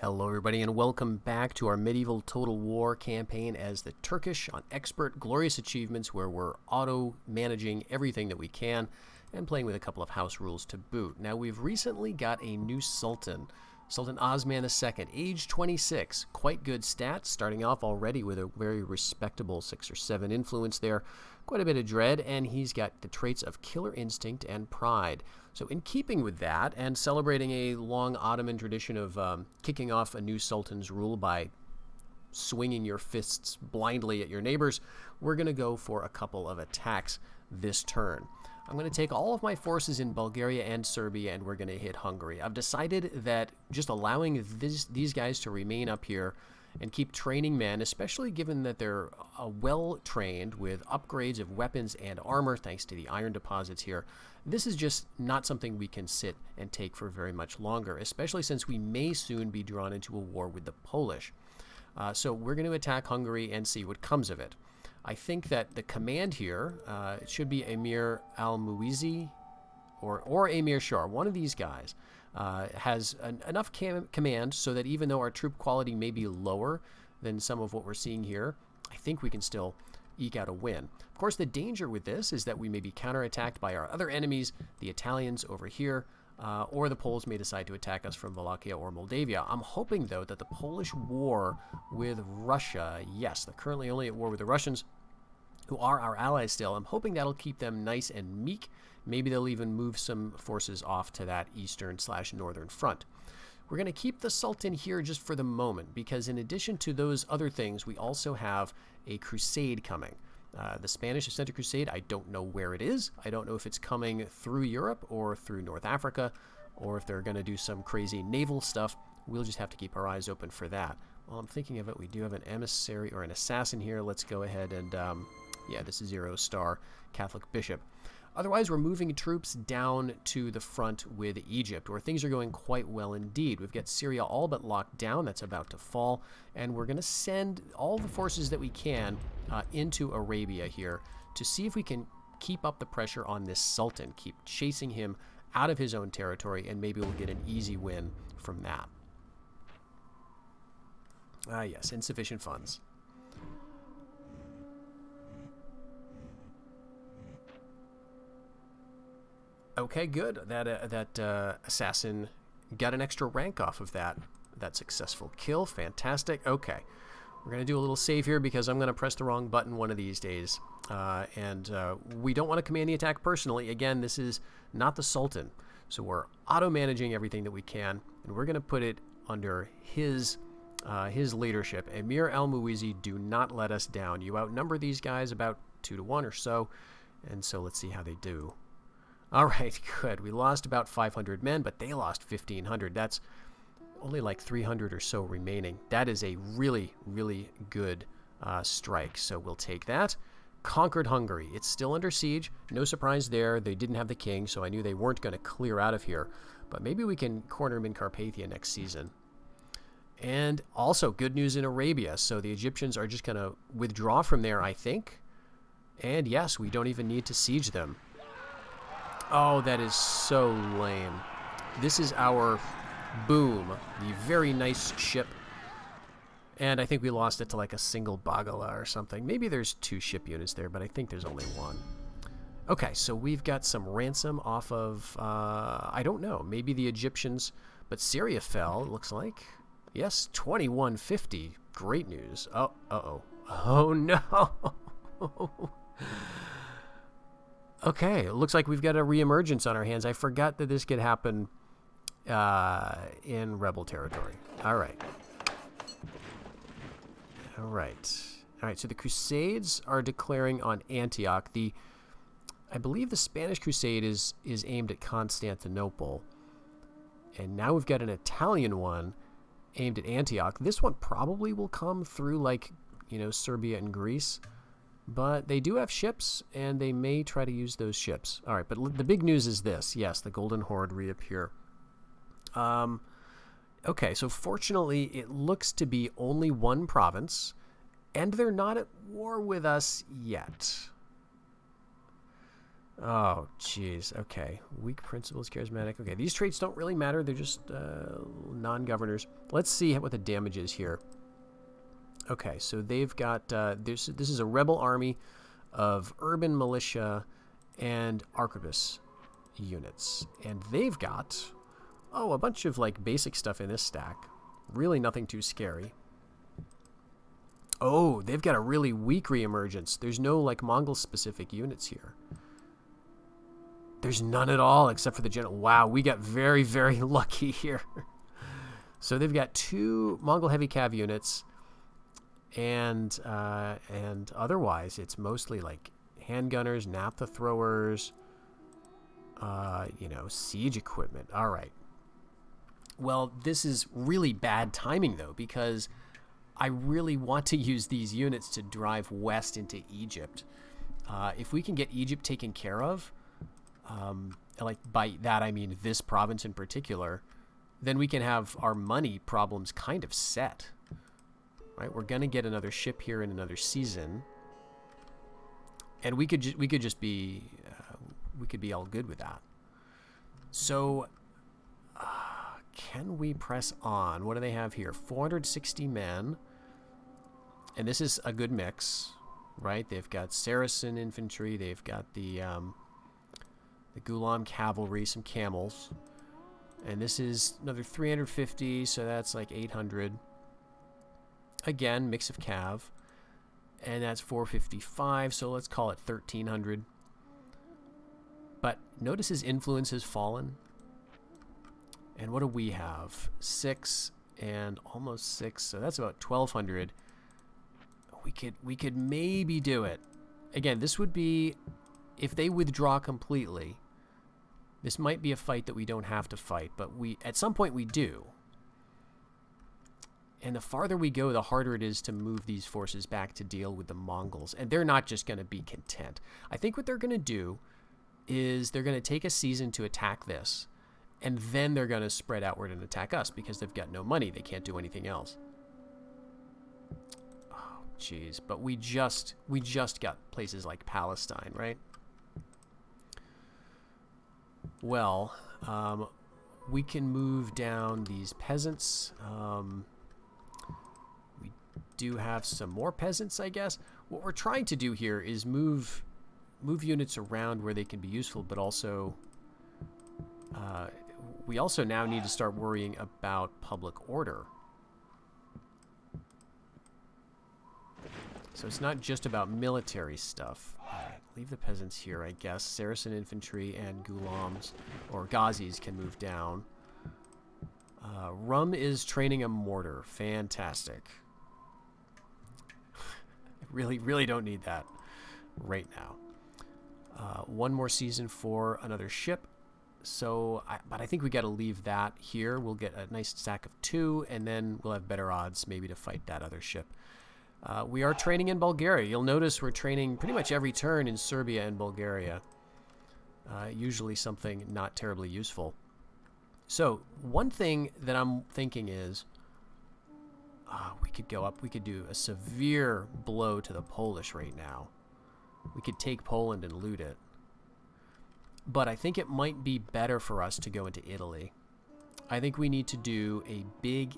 Hello everybody and welcome back to our medieval Total War campaign as the Turkish on Expert Glorious Achievements, where we're auto-managing everything that we can and playing with a couple of house rules to boot. Now we've recently got a new Sultan, Sultan Osman II, age 26, quite good stats, starting off already with a very respectable 6 or 7 influence there, quite a bit of dread, and he's got the traits of killer instinct and pride. So in keeping with that, and celebrating a long Ottoman tradition of kicking off a new sultan's rule by swinging your fists blindly at your neighbors, we're going to go for a couple of attacks this turn. I'm going to take all of my forces in Bulgaria and Serbia, and we're going to hit Hungary. I've decided that just allowing these guys to remain up here and keep training men, especially given that they're well-trained with upgrades of weapons and armor thanks to the iron deposits here, this is just not something we can sit and take for very much longer, especially since we may soon be drawn into a war with the Polish. So we're going to attack Hungary and see what comes of it. I think that the command here, it should be Emir al-Muizi or Emir Shah. One of these guys has enough command so that even though our troop quality may be lower than some of what we're seeing here, I think we can still eke out a win. Of course, the danger with this is that we may be counterattacked by our other enemies, the Italians over here, or the Poles may decide to attack us from Wallachia or Moldavia. I'm hoping, though, that the Polish war with Russia, yes, they're currently only at war with the Russians, who are our allies still. I'm hoping that'll keep them nice and meek. Maybe they'll even move some forces off to that eastern/northern front. We're going to keep the Sultan here just for the moment, because in addition to those other things, we also have a crusade coming. The Spanish have sent a crusade. I don't know where it is. I don't know if it's coming through Europe or through North Africa, or if they're going to do some crazy naval stuff. We'll just have to keep our eyes open for that. While I'm thinking of it, we do have an emissary or an assassin here. Let's go ahead and, yeah, this is 0-star Catholic bishop. Otherwise, we're moving troops down to the front with Egypt, where things are going quite well indeed. We've got Syria all but locked down. That's about to fall. And we're going to send all the forces that we can into Arabia here to see if we can keep up the pressure on this Sultan, keep chasing him out of his own territory, and maybe we'll get an easy win from that. Ah, yes, insufficient funds. Okay, good. That assassin got an extra rank off of that successful kill. Fantastic. Okay, we're going to do a little save here because I'm going to press the wrong button one of these days. We don't want to command the attack personally. Again, this is not the Sultan. So we're auto-managing everything that we can, and we're going to put it under his leadership. Emir al-Muizi, do not let us down. You outnumber these guys about 2-to-1 or so, and so let's see how they do. All right, good. We lost about 500 men, but they lost 1,500. That's only like 300 or so remaining. That is a really, really good strike, so we'll take that. Conquered Hungary. It's still under siege. No surprise there. They didn't have the king, so I knew they weren't going to clear out of here. But maybe we can corner them in Carpathia next season. And also, good news in Arabia. So the Egyptians are just going to withdraw from there, I think. And yes, we don't even need to siege them. Oh, that is so lame. This is our Boom, the very nice ship. And I think we lost it to like a single Bagala or something. Maybe there's 2 ship units there, but I think there's only 1. Okay, so we've got some ransom off of, I don't know, maybe the Egyptians, but Syria fell, it looks like. Yes, 2150. Great news. Oh, uh-oh. Oh, no. Okay, it looks like we've got a reemergence on our hands. I forgot that this could happen in rebel territory. All right. All right. All right, so the Crusades are declaring on Antioch. I believe the Spanish Crusade is aimed at Constantinople. And now we've got an Italian one aimed at Antioch. This one probably will come through, like, you know, Serbia and Greece. But they do have ships, and they may try to use those ships. All right, but the big news is this. Yes, the Golden Horde reappear. Okay, so fortunately, it looks to be only 1 province, and they're not at war with us yet. Oh, jeez. Okay. Weak principles, charismatic. Okay, these traits don't really matter. They're just non-governors. Let's see what the damage is here. Okay, so they've got... this is a rebel army of urban militia and arquebus units. And they've got... oh, a bunch of, like, basic stuff in this stack. Really nothing too scary. Oh, they've got a really weak reemergence. There's no, like, Mongol-specific units here. There's none at all except for the general. Wow, we got very, very lucky here. So they've got 2 Mongol heavy cav units, and otherwise it's mostly like handgunners, naphtha throwers, you know, siege equipment. All right. Well, this is really bad timing though, because I really want to use these units to drive west into Egypt. If we can get Egypt taken care of. Like by that I mean this province in particular, then we can have our money problems kind of set. Right? We're gonna get another ship here in another season, and we could just be we could be all good with that. So can we press on? What do they have here? 460 men, and this is a good mix, right? They've got Saracen infantry, they've got the Ghulam cavalry, some camels. And this is another 350, so that's like 800. Again, mix of cav. And that's 455, so let's call it 1300. But notice his influence has fallen. And what do we have? 6 and almost 6, so that's about 1200. We could maybe do it. Again, this would be... if they withdraw completely, this might be a fight that we don't have to fight, but at some point we do. And the farther we go, the harder it is to move these forces back to deal with the Mongols. And they're not just going to be content. I think what they're going to do is they're going to take a season to attack this, and then they're going to spread outward and attack us because they've got no money. They can't do anything else. Oh, jeez. But we just got places like Palestine, right? Well, we can move down these peasants. We do have some more peasants, I guess. What we're trying to do here is move units around where they can be useful, but also we also now need to start worrying about public order. So it's not just about military stuff. All right, leave the peasants here, I guess. Saracen infantry and Ghulams, or Ghazis, can move down. Rum is training a mortar. Fantastic. I really don't need that right now. One more season for another ship. So, but I think we got to leave that here. We'll get a nice stack of 2, and then we'll have better odds maybe to fight that other ship. We are training in Bulgaria. You'll notice we're training pretty much every turn in Serbia and Bulgaria. Usually something not terribly useful. So, one thing that I'm thinking is we could go up. We could do a severe blow to the Polish right now. We could take Poland and loot it. But I think it might be better for us to go into Italy. I think we need to do a big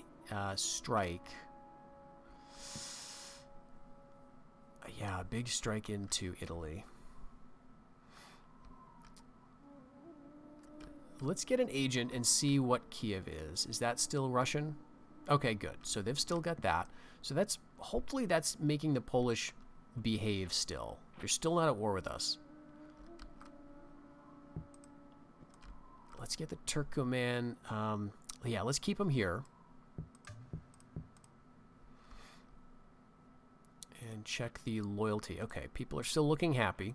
strike. Yeah, a big strike into Italy. Let's get an agent and see what Kiev is. Is that still Russian? Okay, good. So they've still got that. So that's, hopefully that's making the Polish behave still. They're still not at war with us. Let's get the Turkoman. Yeah, let's keep them here. And check the loyalty. Okay, people are still looking happy.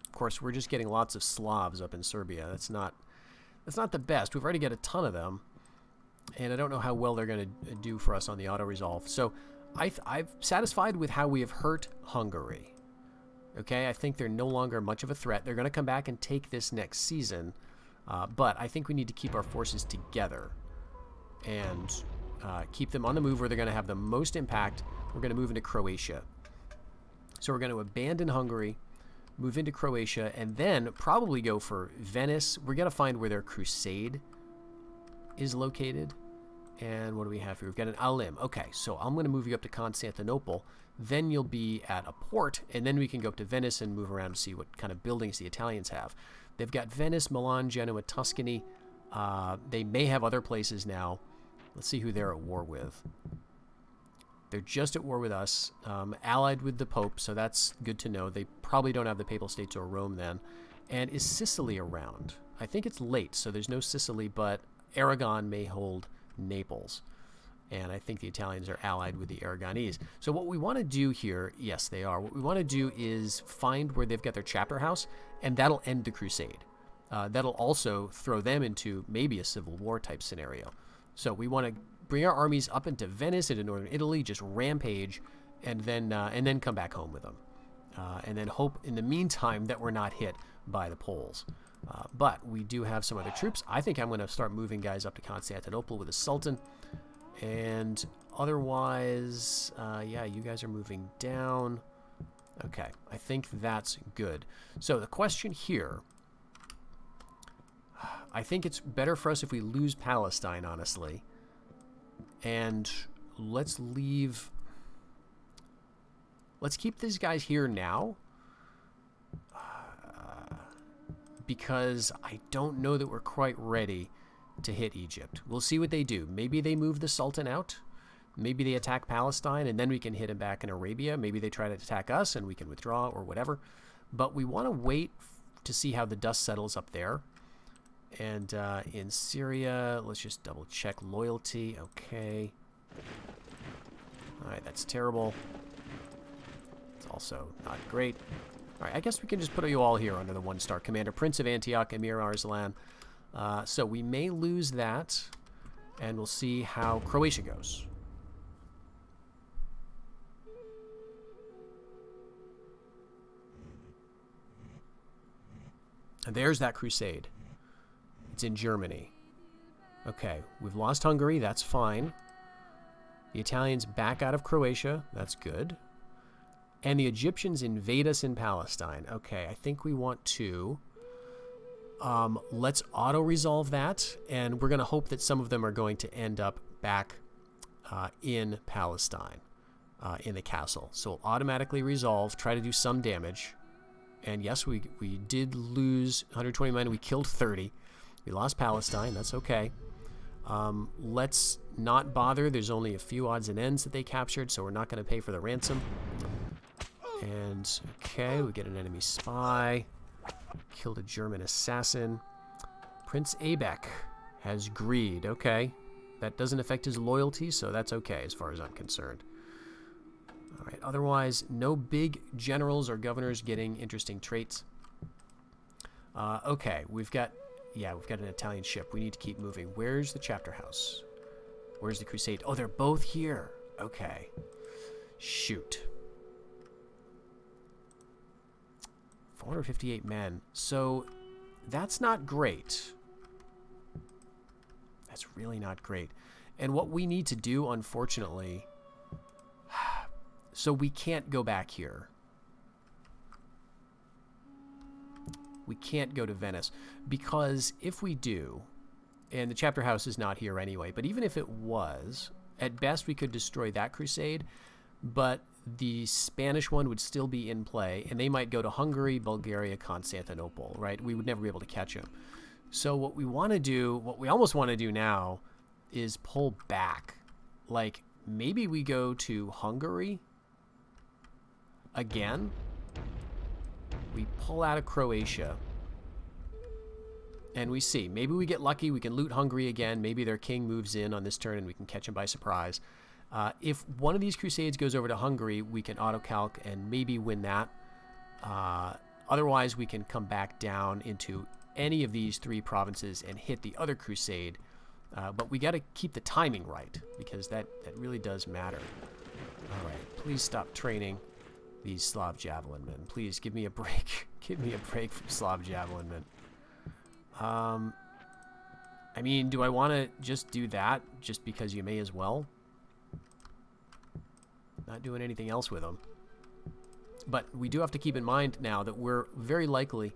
Of course, we're just getting lots of Slavs up in Serbia. That's not the best. We've already got a ton of them, and I don't know how well they're going to do for us on the auto-resolve. So I'm satisfied with how we have hurt Hungary. Okay, I think they're no longer much of a threat. They're going to come back and take this next season, but I think we need to keep our forces together and keep them on the move where they're going to have the most impact. We're going to move into Croatia. So we're going to abandon Hungary. move into Croatia, and then probably go for Venice. We're going to find where their crusade is located. And what do we have here? We've got an Alim. Okay, so I'm going to move you up to Constantinople. Then you'll be at a port, and then we can go up to Venice and move around and see what kind of buildings the Italians have. They've got Venice, Milan, Genoa, Tuscany. They may have other places now. Let's see who they're at war with. They're just at war with us, allied with the Pope, so that's good to know. They probably don't have the Papal States or Rome then. And is Sicily around? I think it's late, so there's no Sicily, but Aragon may hold Naples. And I think the Italians are allied with the Aragonese. So what we want to do here, yes, they are. What we want to do is find where they've got their chapter house, and that'll end the crusade. That'll also throw them into maybe a civil war type scenario. So we want to bring our armies up into Venice, into northern Italy, just rampage, and then come back home with them. And then hope in the meantime that we're not hit by the Poles. But we do have some other troops. I think I'm going to start moving guys up to Constantinople with the Sultan. And otherwise, yeah, you guys are moving down. Okay, I think that's good. So the question here, I think it's better for us if we lose Palestine, honestly. And let's keep these guys here now. Because I don't know that we're quite ready to hit Egypt. We'll see what they do. Maybe they move the Sultan out. Maybe they attack Palestine, and then we can hit him back in Arabia. Maybe they try to attack us, and we can withdraw or whatever. But we want to wait to see how the dust settles up there. And in Syria, let's just double check loyalty. Okay. All right, that's terrible. It's also not great. All right, I guess we can just put you all here under the one-star commander. Prince of Antioch, Emir Arslan. So we may lose that, and we'll see how Croatia goes. And there's that crusade. It's in Germany. Okay, we've lost Hungary. That's fine. The Italians back out of Croatia. That's good. And the Egyptians invade us in Palestine. Okay, I think we want to... let's auto-resolve that, and we're going to hope that some of them are going to end up back in Palestine, in the castle. So we'll automatically resolve, try to do some damage. And yes, we did lose 120 men. We killed 30. We lost Palestine. That's okay. Let's not bother. There's only a few odds and ends that they captured, so we're not going to pay for the ransom. And, okay, we get an enemy spy. Killed a German assassin. Prince Abek has greed. Okay. That doesn't affect his loyalty, so that's okay as far as I'm concerned. All right. Otherwise, no big generals or governors getting interesting traits. Okay. We've got an Italian ship. We need to keep moving. Where's the chapter house? Where's the crusade? Oh, they're both here. Okay. Shoot. 458 men. So that's not great. That's really not great. And what we need to do, unfortunately, so we can't go back here. We can't go to Venice, because if we do, and the chapter house is not here anyway, but even if it was, at best we could destroy that crusade, but the Spanish one would still be in play, and they might go to Hungary, Bulgaria, Constantinople, right? We would never be able to catch them. So what we want to do, what we almost want to do now, is pull back. Like, maybe we go to Hungary again. We pull out of Croatia, and we see. Maybe we get lucky, we can loot Hungary again. Maybe their king moves in on this turn, and we can catch him by surprise. If one of these crusades goes over to Hungary, we can auto-calc and maybe win that. Otherwise, we can come back down into any of these three provinces and hit the other crusade. But we got to keep the timing right, because that really does matter. All right, please stop training these Slav javelin men. Please give me a break. Give me a break from Slav javelin men. I mean, do I want to just do that just because you may as well? Not doing anything else with them. But we do have to keep in mind now that we're very likely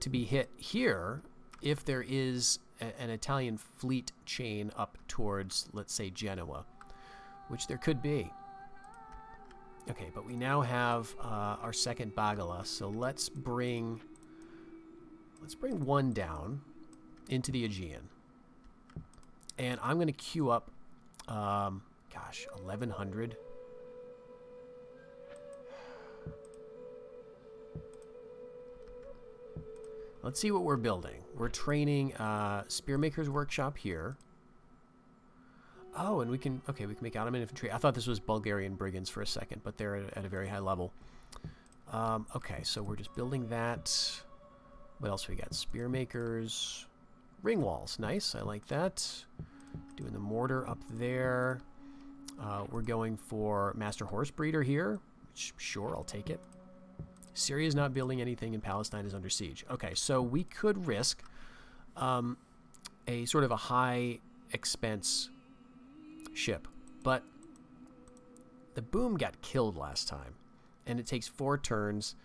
to be hit here if there is an Italian fleet chain up towards, let's say, Genoa, which there could be. Okay, but we now have our second Bagala, so let's bring one down into the Aegean. And I'm going to queue up, 1,100. Let's see what we're building. We're training Spearmaker's Workshop here. Oh, and we can make Ottoman infantry. I thought this was Bulgarian brigands for a second, but they're at a very high level. Okay, so we're just building that. What else we got? Spearmakers. Ring walls. Nice. I like that. Doing the mortar up there. We're going for Master Horse Breeder here. Which, sure, I'll take it. Syria's not building anything and Palestine is under siege. Okay, so we could risk a sort of a high expense ship. But the boom got killed last time. And it takes 4 turns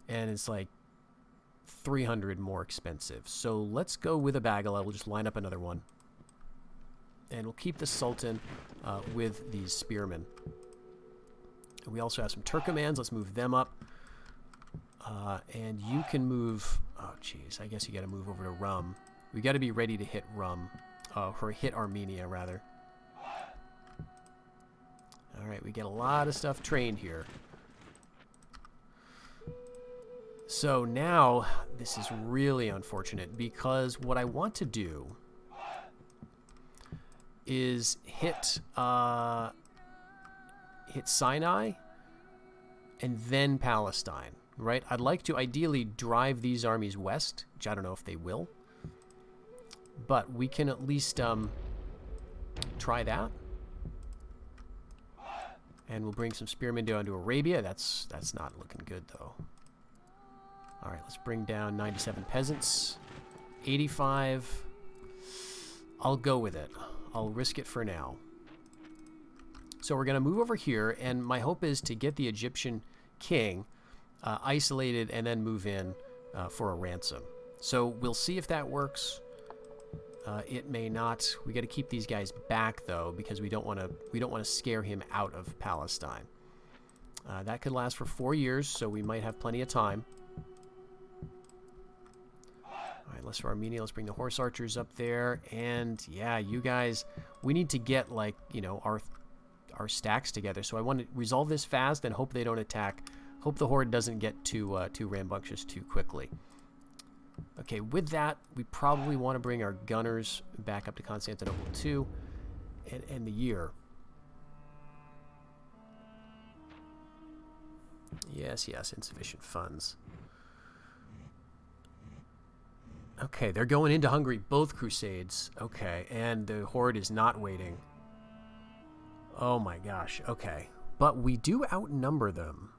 and it's like 300 more expensive. So let's go with a Bagala. We'll just line up another one. And we'll keep the Sultan with these spearmen. And we also have some Turkomans. Let's move them up. And you can move... Oh, geez. I guess you got to move over to Rum. We got to be ready to hit Rum. Or hit Armenia, rather. All right, we get a lot of stuff trained here. So now, this is really unfortunate because what I want to do is hit Sinai and then Palestine, right? I'd like to ideally drive these armies west, which I don't know if they will, but we can at least try that. And we'll bring some spearmen down to Arabia. That's not looking good, though. All right, let's bring down 97 peasants. 85. I'll go with it. I'll risk it for now. So we're going to move over here, and my hope is to get the Egyptian king isolated and then move in for a ransom. So we'll see if that works. It may not. We got to keep these guys back though, because we don't want to scare him out of Palestine. That could last for 4 years, so we might have plenty of time. All right, let's for Armenia. Let's bring the horse archers up there, and yeah, you guys, we need to get like our stacks together. So I want to resolve this fast and hope they don't attack. Hope the horde doesn't get too rambunctious too quickly. Okay, with that, we probably want to bring our gunners back up to Constantinople too, and end the year. Yes, insufficient funds. Okay, they're going into Hungary, both crusades. Okay, and the horde is not waiting. Oh my gosh, okay. But we do outnumber them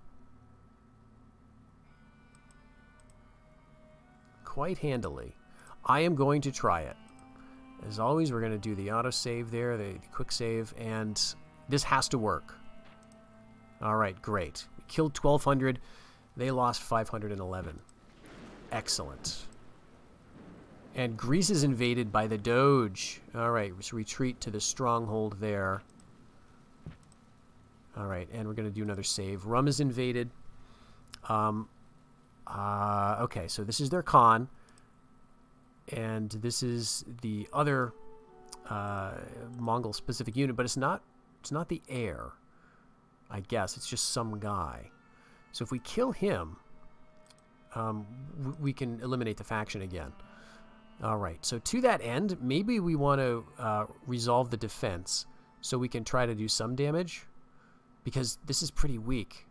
quite handily. I am going to try it. As always, we're going to do the autosave there, the quick save, and this has to work. All right, great. We killed 1,200. They lost 511. Excellent. And Greece is invaded by the Doge. All right, let's retreat to the stronghold there. All right, and we're going to do another save. Rum is invaded. Okay, so this is their Khan. And this is the other Mongol specific unit, but it's not the heir, I guess. It's just some guy. So if we kill him, we can eliminate the faction again. All right, so to that end, maybe we want to resolve the defense so we can try to do some damage, because this is pretty weak.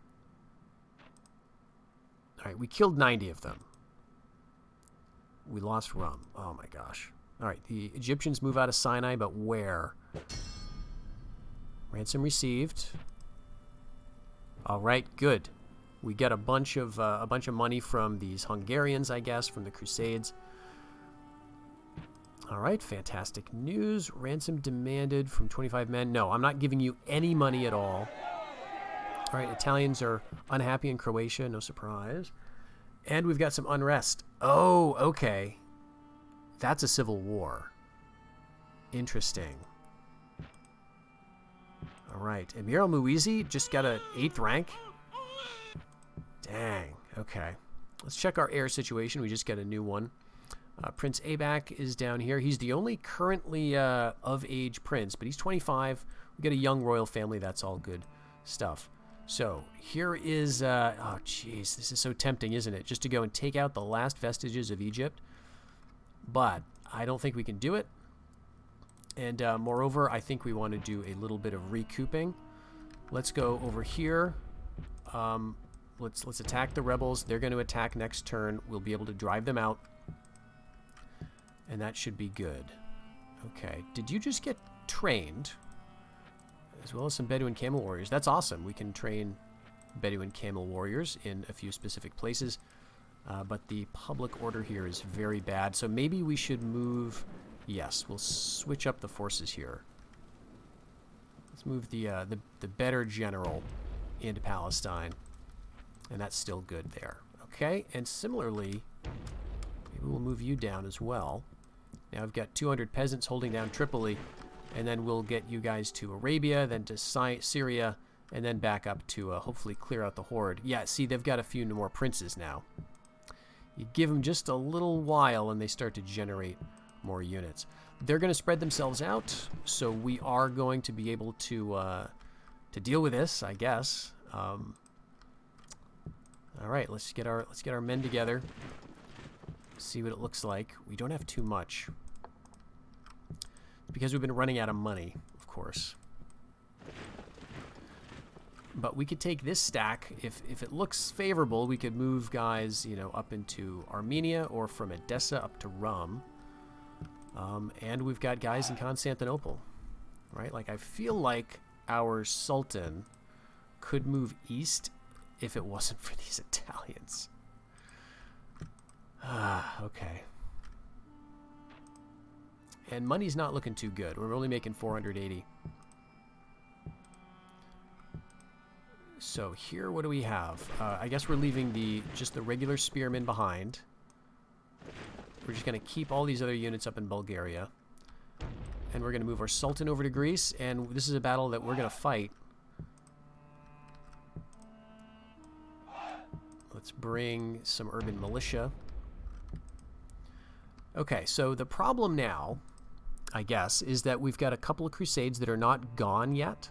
All right, we killed 90 of them. We lost Rum. Oh my gosh. All right, the Egyptians move out of Sinai, but where? Ransom received. All right, good. We get a bunch of money from these Hungarians, I guess, from the Crusades. All right, fantastic news. Ransom demanded from 25 men. No, I'm not giving you any money at all. All right, Italians are unhappy in Croatia, no surprise. And we've got some unrest. Oh, okay. That's a civil war. Interesting. All right, Emir al-Muizi just got an 8th rank. Dang, okay. Let's check our heir situation. We just got a new one. Prince Abak is down here. He's the only currently of age prince, but he's 25. We got a young royal family. That's all good stuff. So here is, oh jeez, this is so tempting, isn't it? Just to go and take out the last vestiges of Egypt. But I don't think we can do it. And moreover, I think we want to do a little bit of recouping. Let's go over here. Let's attack the rebels. They're going to attack next turn. We'll be able to drive them out. And that should be good. Okay. Did you just get trained? As well as some Bedouin camel warriors. That's awesome. We can train Bedouin camel warriors in a few specific places. But the public order here is very bad. So maybe we should move... Yes, we'll switch up the forces here. Let's move the better general into Palestine. And that's still good there. Okay, and similarly, maybe we'll move you down as well. Now I've got 200 peasants holding down Tripoli, and then we'll get you guys to Arabia, then to Syria, and then back up to hopefully clear out the horde. Yeah, see, they've got a few more princes now. You give them just a little while, and they start to generate more units. They're going to spread themselves out, so we are going to be able to deal with this, I guess. All right, let's get our men together. See what it looks like. We don't have too much because we've been running out of money, of course. But we could take this stack. If it looks favorable, we could move guys, you know, up into Armenia or from Edessa up to Rum. And we've got guys in Constantinople, right? Like, I feel like our Sultan could move east if it wasn't for these Italians. Okay. And money's not looking too good. We're only making 480. So here, what do we have? I guess we're leaving just the regular spearmen behind. We're just going to keep all these other units up in Bulgaria. And we're going to move our Sultan over to Greece. And this is a battle that we're going to fight. Let's bring some urban militia. Okay, so the problem now, I guess, is that we've got a couple of Crusades that are not gone yet,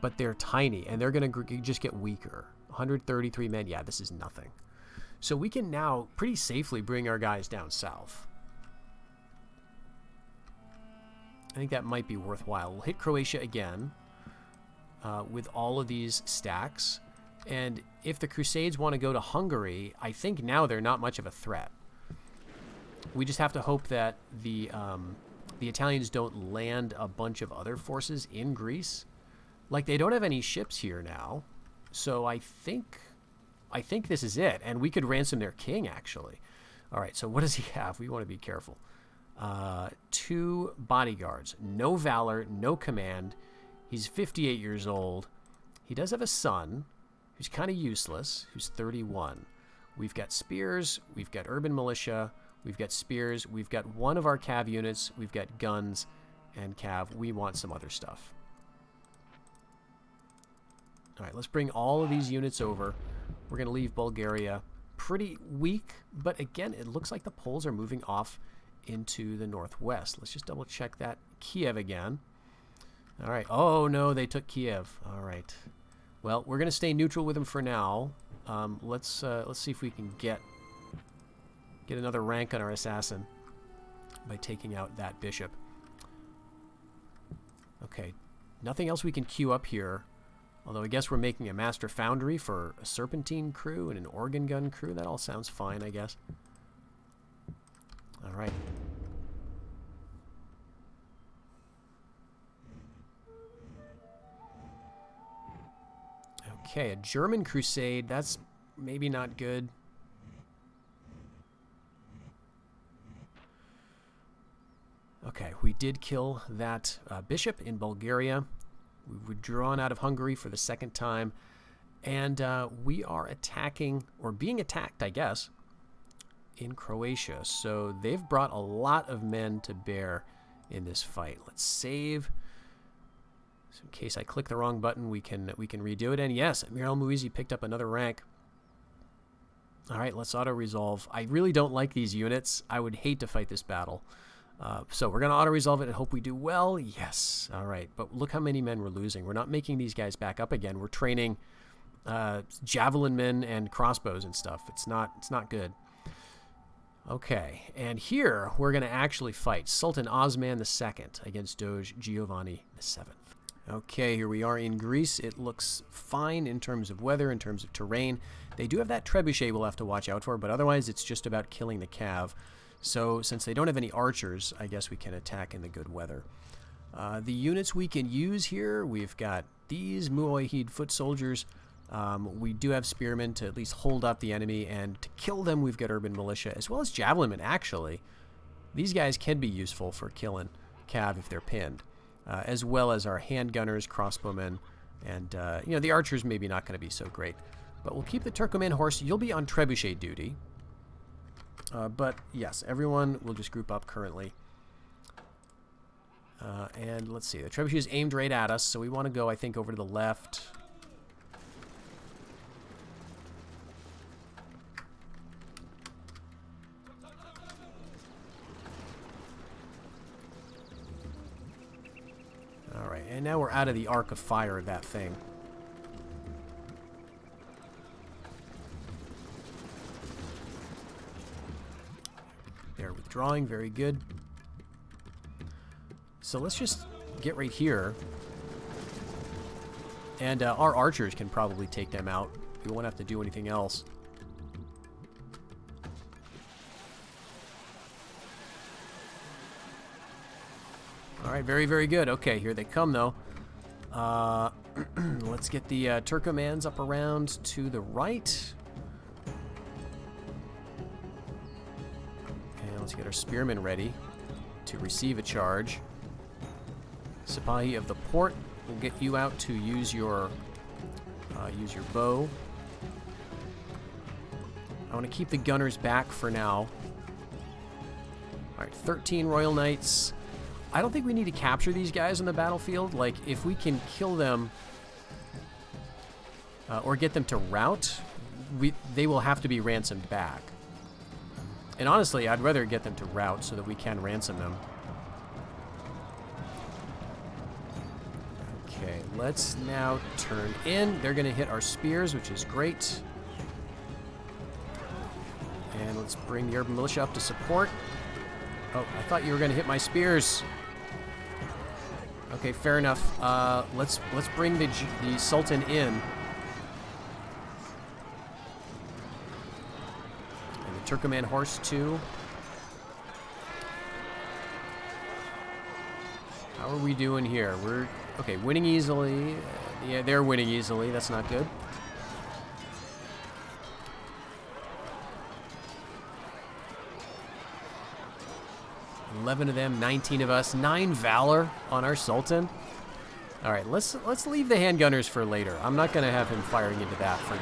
but they're tiny, and they're going to just get weaker. 133 men, yeah, this is nothing. So we can now pretty safely bring our guys down south. I think that might be worthwhile. We'll hit Croatia again with all of these stacks. And if the Crusades want to go to Hungary, I think now they're not much of a threat. We just have to hope that the Italians don't land a bunch of other forces in Greece. Like, they don't have any ships here now. So I think this is it. And we could ransom their king, actually. All right, so what does he have? We want to be careful. 2 bodyguards. No valor, no command. He's 58 years old. He does have a son who's kind of useless, who's 31. We've got spears. We've got urban militia. We've got spears. We've got one of our cav units. We've got guns and cav. We want some other stuff. All right, let's bring all of these units over. We're going to leave Bulgaria pretty weak, but again, it looks like the Poles are moving off into the northwest. Let's just double check that. Kiev again. All right. Oh, no, they took Kiev. All right. Well, we're going to stay neutral with them for now. Let's see if we can get another rank on our assassin by taking out that bishop. Okay. Nothing else we can queue up here. Although I guess we're making a master foundry for a serpentine crew and an organ gun crew. That all sounds fine, I guess. All right. Okay, a German Crusade. That's maybe not good. Okay, we did kill that bishop in Bulgaria. We've withdrawn out of Hungary for the second time. And we are attacking, or being attacked, I guess, in Croatia. So they've brought a lot of men to bear in this fight. Let's save. So in case I click the wrong button, we can redo it. And yes, Amir al-Muizi picked up another rank. All right, let's auto-resolve. I really don't like these units. I would hate to fight this battle. So we're going to auto-resolve it and hope we do well. Yes. All right, but look how many men we're losing. We're not making these guys back up again. We're training javelin men and crossbows and stuff. It's not good. Okay, and here we're going to actually fight Sultan Osman II against Doge Giovanni VII. Okay, here we are in Greece. It looks fine in terms of weather, in terms of terrain. They do have that trebuchet we'll have to watch out for, but otherwise it's just about killing the cav. So since they don't have any archers, I guess we can attack in the good weather. The units we can use here, we've got these Muwahid foot soldiers. We do have spearmen to at least hold up the enemy, and to kill them we've got urban militia, as well as javelinmen, actually. These guys can be useful for killing cav if they're pinned, as well as our handgunners, crossbowmen, and the archers maybe not going to be so great. But we'll keep the Turkoman horse. You'll be on trebuchet duty. But yes, everyone will just group up currently. And let's see, the trebuchet is aimed right at us, so we want to go, I think, over to the left. Alright, and now we're out of the arc of fire of that thing. They're withdrawing, very good. So let's just get right here. And our archers can probably take them out. We won't have to do anything else. Alright, very, very good. Okay, here they come, though. Let's get the Turkomans up around to the right. And let's get our spearmen ready to receive a charge. Sipahi of the port, we'll get you out to use your bow. I want to keep the gunners back for now. Alright, 13 Royal Knights. I don't think we need to capture these guys on the battlefield. Like, if we can kill them or get them to rout, they will have to be ransomed back. And honestly, I'd rather get them to rout so that we can ransom them. Okay, let's now turn in. They're going to hit our spears, which is great. And let's bring the urban militia up to support. Oh, I thought you were going to hit my spears. Okay, fair enough. Let's bring the Sultan in. And the Turkoman horse too. How are we doing here? We're okay, winning easily. Yeah, they're winning easily. That's not good. Of them, 19 of us, 9 valor on our Sultan. All right, let's leave the handgunners for later. I'm not going to have him firing into that for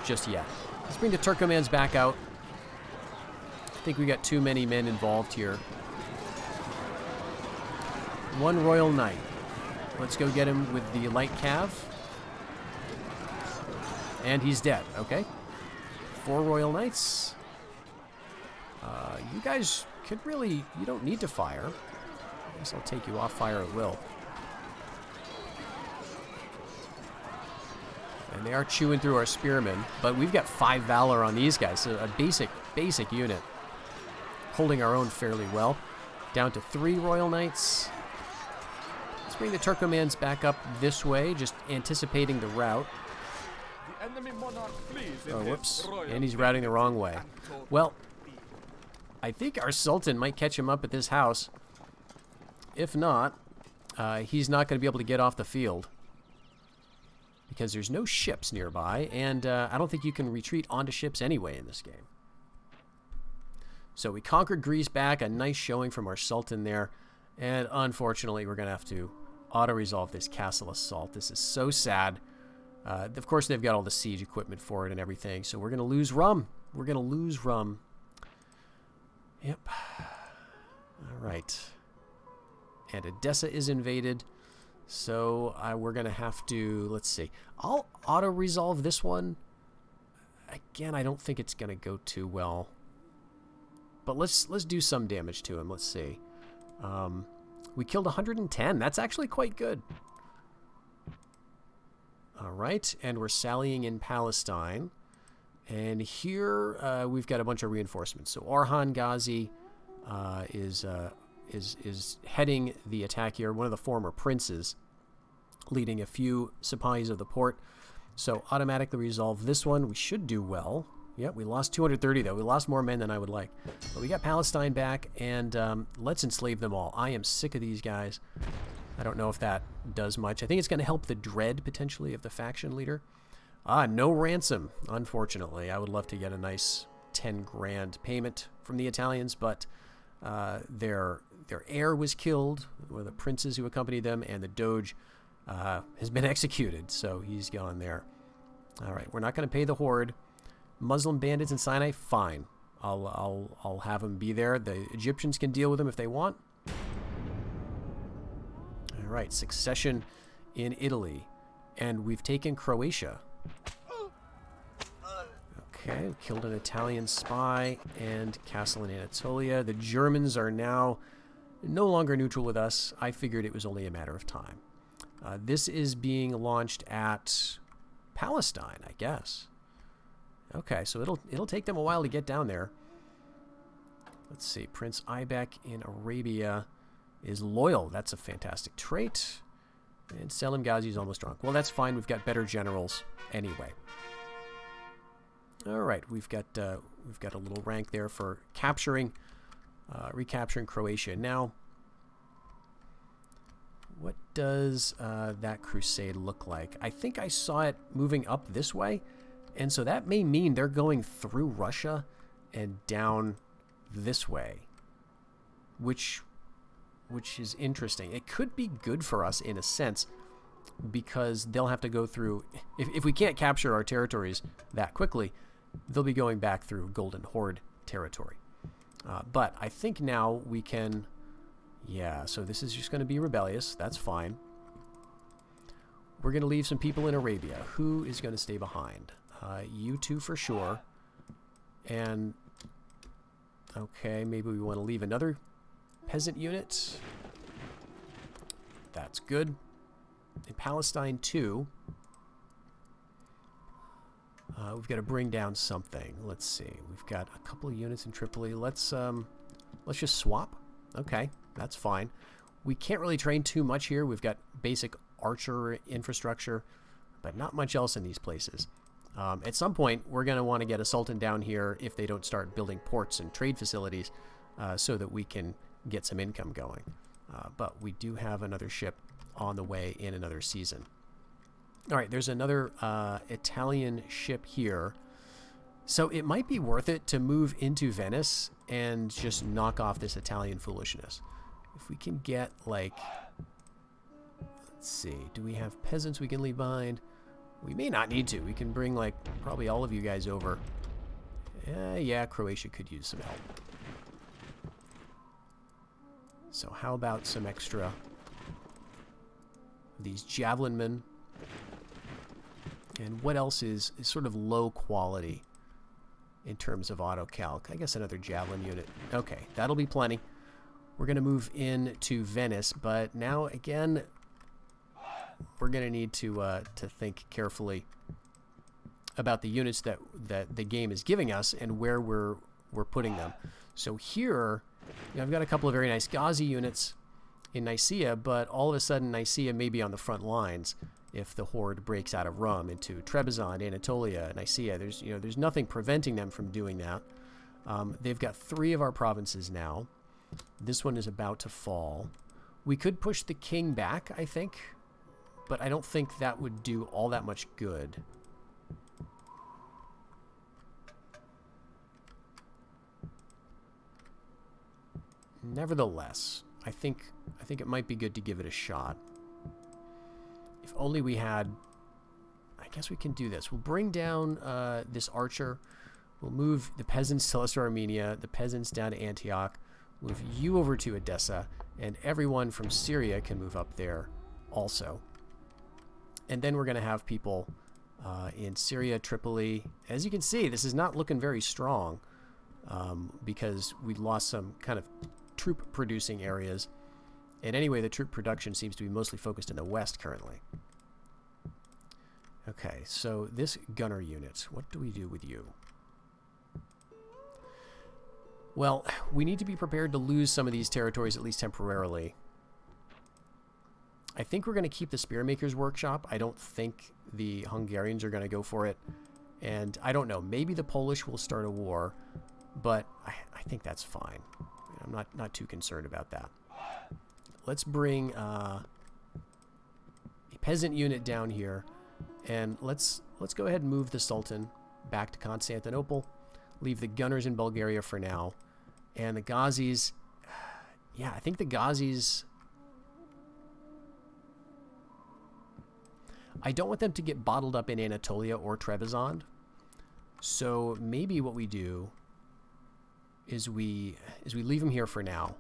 just yet. Let's bring the Turkomans back out. I think we got too many men involved here. 1 Royal Knight. Let's go get him with the light cav. And he's dead. Okay. 4 Royal Knights. You guys could really, you don't need to fire. I guess I'll take you off fire at will. And they are chewing through our spearmen, but we've got 5 valor on these guys, so a basic unit. Holding our own fairly well. Down to 3 Royal Knights. Let's bring the Turkomans back up this way, just anticipating the route. The enemy monarch flees Oh, whoops. And he's routing the wrong way. Well, I think our Sultan might catch him up at this house. If not, he's not going to be able to get off the field. Because there's no ships nearby, and I don't think you can retreat onto ships anyway in this game. So we conquered Greece back, a nice showing from our Sultan there. And unfortunately, we're going to have to auto-resolve this castle assault. This is so sad. Of course, they've got all the siege equipment for it and everything, so we're going to lose rum. We're going to lose rum. Yep. All right. And Edessa is invaded, so we're going to have to, let's see. I'll auto-resolve this one. Again, I don't think it's going to go too well. But let's do some damage to him. Let's see. We killed 110. That's actually quite good. All right, and we're sallying in Palestine. And here we've got a bunch of reinforcements. So Orhan Ghazi is heading the attack here. One of the former princes, leading a few Sipahis of the port. So automatically resolve this one. We should do well. Yep, we lost 230 though. We lost more men than I would like. But we got Palestine back, and let's enslave them all. I am sick of these guys. I don't know if that does much. I think it's going to help the dread, potentially, of the faction leader. No ransom, unfortunately. I would love to get a nice 10 grand payment from the Italians, but their heir was killed, one of the princes who accompanied them, and the Doge has been executed, so he's gone there. All right, we're not going to pay the horde. Muslim bandits in Sinai, fine. I'll have them be there. The Egyptians can deal with them if they want. All right, succession in Italy, and we've taken Croatia. Okay, killed an Italian spy and castle in Anatolia. The Germans are now no longer neutral with us. I figured it was only a matter of time. This is being launched at Palestine, I guess. Okay, so it'll take them a while to get down there. Let's see. Prince Aybek in Arabia is loyal. That's a fantastic trait. And Selim Ghazi is almost drunk. Well, that's fine. We've got better generals anyway. All right, we've got a little rank there for recapturing Croatia. Now, what does that crusade look like? I think I saw it moving up this way, and so that may mean they're going through Russia and down this way, which is interesting. It could be good for us in a sense, because they'll have to go through, if we can't capture our territories that quickly, they'll be going back through Golden Horde territory. But I think now we can, yeah, so this is just going to be rebellious. That's fine. We're going to leave some people in Arabia. Who is going to stay behind? You two for sure. And, okay, maybe we want to leave another peasant unit. That's good. In Palestine too, we've got to bring down something. Let's see. We've got a couple of units in Tripoli. Let's just swap. Okay, that's fine. We can't really train too much here. We've got basic archer infrastructure, but not much else in these places. At some point, we're going to want to get a sultan down here if they don't start building ports and trade facilities so that we can get some income going. But we do have another ship on the way in another season. All right, there's another Italian ship here. So it might be worth it to move into Venice and just knock off this Italian foolishness. If we can get, like, let's see, do we have peasants we can leave behind? We may not need to. We can bring, like, probably all of you guys over. Yeah, Croatia could use some help. So how about some extra these javelin men? And what else is sort of low quality in terms of auto-calc? I guess another javelin unit. Okay, that'll be plenty. We're going to move into Venice, but now, again, we're going to need to think carefully about the units that the game is giving us and where we're putting them. So here, you know, I've got a couple of very nice Ghazi units in Nicaea, but all of a sudden Nicaea may be on the front lines if the horde breaks out of Rum into Trebizond, Anatolia, Nicaea. There's nothing preventing them from doing that. They've got 3 of our provinces now. This one is about to fall. We could push the king back, I think, but I don't think that would do all that much good. Nevertheless, I think it might be good to give it a shot. If only we had, I guess we can do this. We'll bring down this archer. We'll move the peasants to Lesser Armenia, the peasants down to Antioch, move you over to Edessa, and everyone from Syria can move up there also. And then we're going to have people in Syria, Tripoli. As you can see, this is not looking very strong because we lost some kind of troop-producing areas. And anyway, the troop production seems to be mostly focused in the west currently. Okay, so this gunner unit, what do we do with you? Well, we need to be prepared to lose some of these territories, at least temporarily. I think we're going to keep the Spearmaker's Workshop. I don't think the Hungarians are going to go for it. And I don't know, maybe the Polish will start a war, but I think that's fine. I'm not too concerned about that. Let's bring a peasant unit down here, and let's go ahead and move the Sultan back to Constantinople. Leave the gunners in Bulgaria for now. And the Ghazis, yeah, I think the Ghazis, I don't want them to get bottled up in Anatolia or Trebizond. So maybe what we do is we leave them here for now,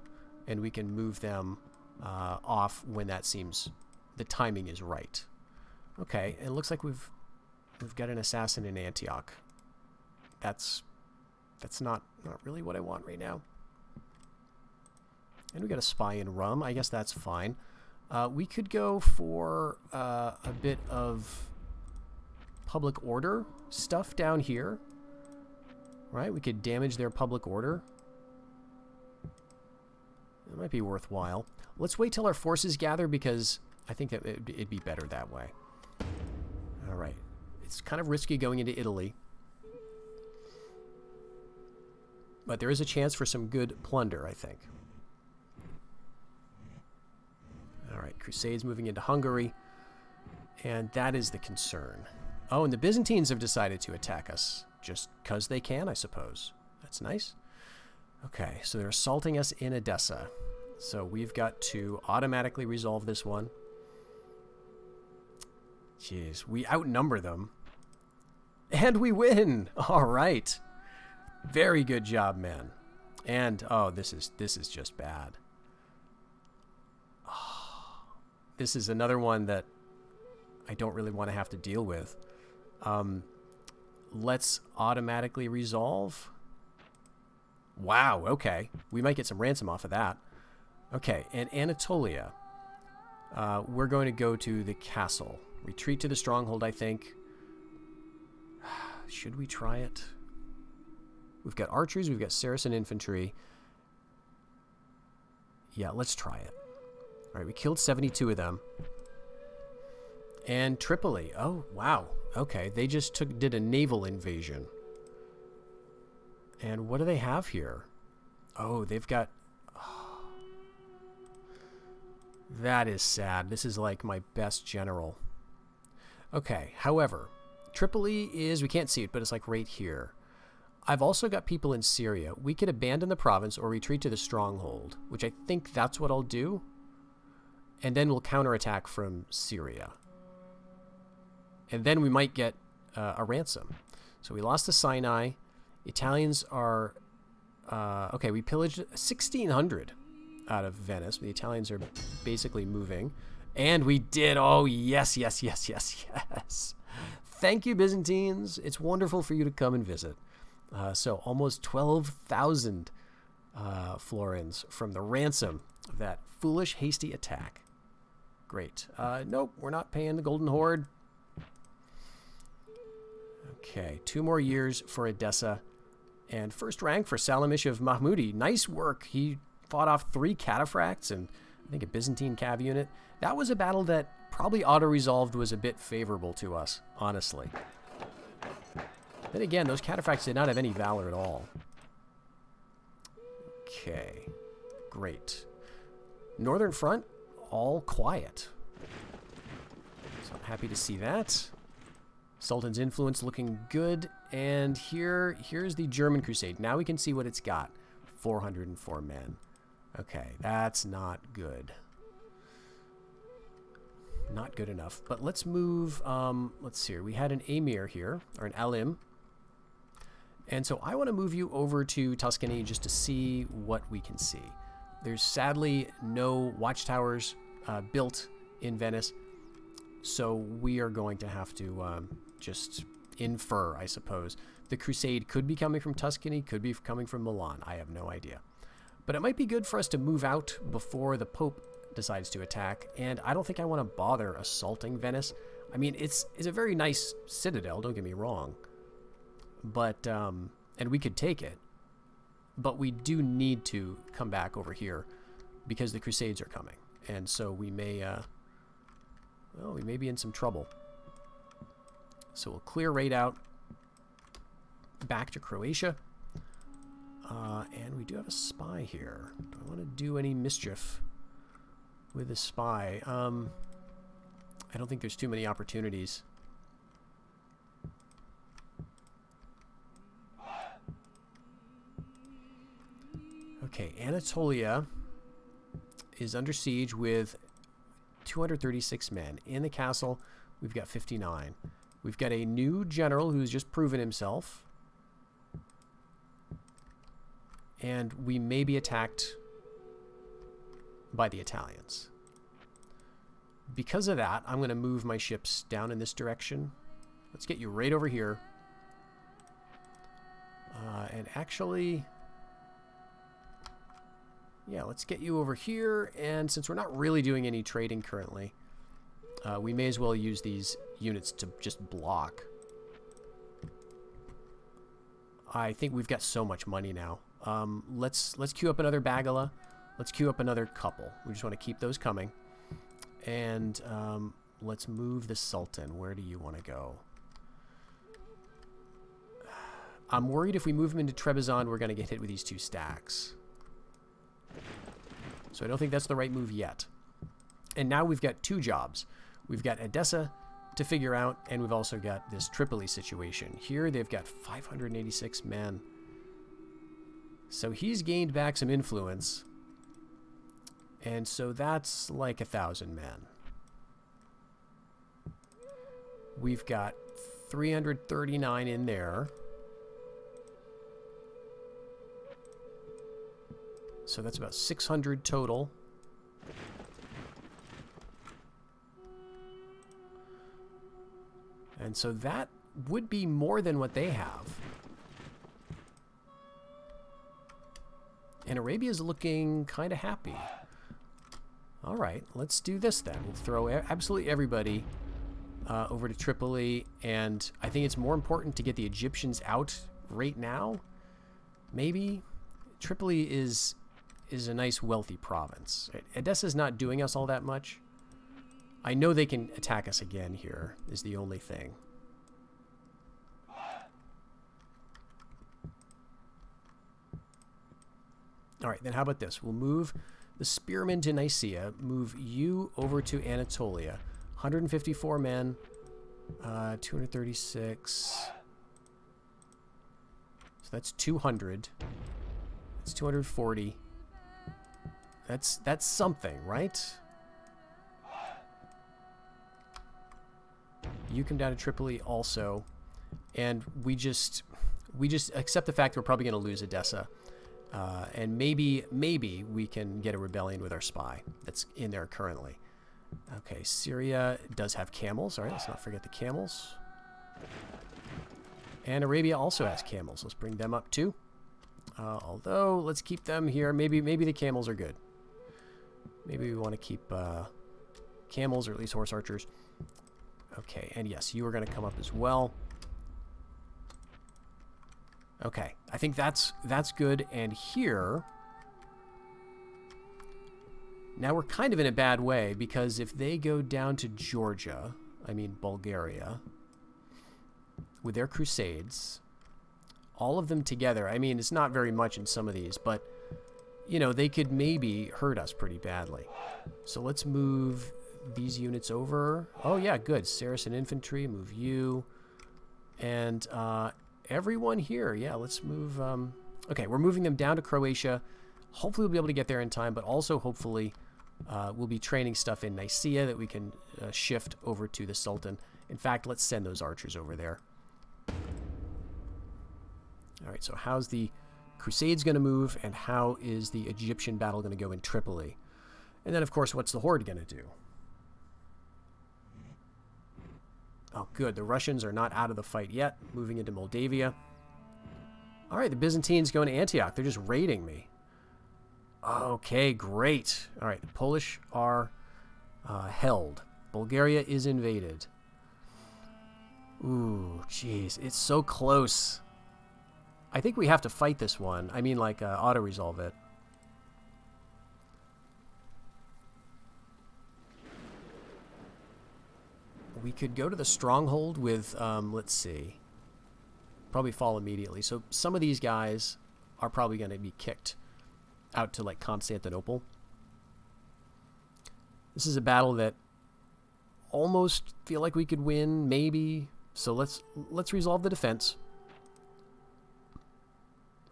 and we can move them off when that seems the timing is right. Okay, and it looks like we've got an assassin in Antioch. That's not really what I want right now. And we got a spy in Rum. I guess that's fine. We could go for a bit of public order stuff down here. Right? We could damage their public order. It might be worthwhile. Let's wait till our forces gather because I think that it'd be better that way. All right. It's kind of risky going into Italy. But there is a chance for some good plunder, I think. All right, Crusades moving into Hungary. And that is the concern. Oh, and the Byzantines have decided to attack us. Just because they can, I suppose. That's nice. Okay, so they're assaulting us in Edessa. So we've got to automatically resolve this one. Jeez, we outnumber them. And we win! All right. Very good job, man. And, oh, this is just bad. Oh, this is another one that I don't really want to have to deal with. Let's automatically resolve. Wow, okay. We might get some ransom off of that. Okay, and Anatolia. We're going to go to the castle. Retreat to the stronghold, I think. Should we try it? We've got archers, we've got Saracen infantry. Yeah, let's try it. All right, we killed 72 of them. And Tripoli. Oh, wow. Okay, they just did a naval invasion. And what do they have here? Oh, they've got... Oh, that is sad. This is like my best general. Okay, however, Tripoli is... We can't see it, but it's like right here. I've also got people in Syria. We could abandon the province or retreat to the stronghold, which I think that's what I'll do. And then we'll counterattack from Syria. And then we might get a ransom. So we lost to Sinai. Italians are... okay, we pillaged 1,600 out of Venice. The Italians are basically moving. And we did... Oh, yes, yes, yes, yes, yes. Thank you, Byzantines. It's wonderful for you to come and visit. So almost 12,000 florins from the ransom of that foolish, hasty attack. Great. Nope, we're not paying the Golden Horde. Okay, 2 more years for Edessa. And first rank for Salamish of Mahmudi. Nice work. He fought off 3 cataphracts and I think a Byzantine cav unit. That was a battle that probably auto-resolved was a bit favorable to us, honestly. Then again, those cataphracts did not have any valor at all. Okay, great. Northern front, all quiet. So I'm happy to see that. Sultan's influence looking good. And here's the German Crusade. Now we can see what it's got. 404 men. Okay, that's not good. Not good enough. But let's move, let's see here. We had an Emir here, or an Alim. And so I want to move you over to Tuscany just to see what we can see. There's sadly no watchtowers built in Venice. So we are going to have to just infer, I suppose. The Crusade could be coming from Tuscany, could be coming from Milan. I have no idea. But it might be good for us to move out before the Pope decides to attack. And I don't think I want to bother assaulting Venice. I mean, it's a very nice citadel, don't get me wrong. But, and we could take it. But we do need to come back over here because the Crusades are coming. And so we may, well, we may be in some trouble. So we'll clear raid out. Back to Croatia. And we do have a spy here. Do I want to do any mischief with a spy? I don't think there's too many opportunities. Okay, Anatolia is under siege with 236 men. In the castle, we've got 59. We've got a new general who's just proven himself. And we may be attacked by the Italians. Because of that, I'm going to move my ships down in this direction. Let's get you right over here. And actually, yeah, let's get you over here. And since we're not really doing any trading currently, we may as well use these units to just block. I think we've got so much money now. Let's queue up another Bagala. Let's queue up another couple. We just want to keep those coming. And let's move the Sultan. Where do you want to go? I'm worried if we move him into Trebizond, we're going to get hit with these two stacks. So I don't think that's the right move yet. And now we've got two jobs. We've got Edessa to figure out, and we've also got this Tripoli situation. Here they've got 586 men. So he's gained back some influence. And so that's like 1,000 men. We've got 339 in there. So that's about 600 total. And so that would be more than what they have. And Arabia's looking kind of happy. All right, let's do this then. We'll throw absolutely everybody over to Tripoli. And I think it's more important to get the Egyptians out right now. Maybe. Tripoli is a nice, wealthy province. Edessa's not doing us all that much. I know they can attack us again here, is the only thing. All right, then how about this? We'll move the spearmen to Nicaea, move you over to Anatolia. 154 men, 236. So that's 200. That's 240. That's something, right? You come down to Tripoli also, and we just accept the fact we're probably going to lose Edessa, and maybe we can get a rebellion with our spy that's in there currently. Okay, Syria does have camels. All right, let's not forget the camels. And Arabia also has camels. Let's bring them up too. Although let's keep them here. Maybe the camels are good. Maybe we want to keep camels, or at least horse archers. Okay, and yes, you are going to come up as well. Okay, I think that's good. And here, now we're kind of in a bad way, because if they go down to Georgia, I mean Bulgaria, with their Crusades, all of them together, I mean, it's not very much in some of these, but, you know, they could maybe hurt us pretty badly. So let's move these units over. Oh yeah, good. Saracen infantry, move you. And everyone here, yeah, let's move. Okay, we're moving them down to Croatia. Hopefully we'll be able to get there in time, but also hopefully We'll be training stuff in Nicaea that we can shift over to the Sultan. In fact, let's send those archers over there. All right, so how's the Crusades going to move, and how is the Egyptian battle going to go in Tripoli? And then, of course, what's the Horde going to do? Oh, good. The Russians are not out of the fight yet, moving into Moldavia. All right, the Byzantines going to Antioch. They're just raiding me. Okay, great. All right, the Polish are held. Bulgaria is invaded. Ooh, jeez. It's so close. I think we have to fight this one. I mean, like, auto-resolve it. We could go to the stronghold with, let's see. Probably fall immediately. So some of these guys are probably going to be kicked out to, like, Constantinople. This is a battle that almost feel like we could win, maybe. So let's resolve the defense.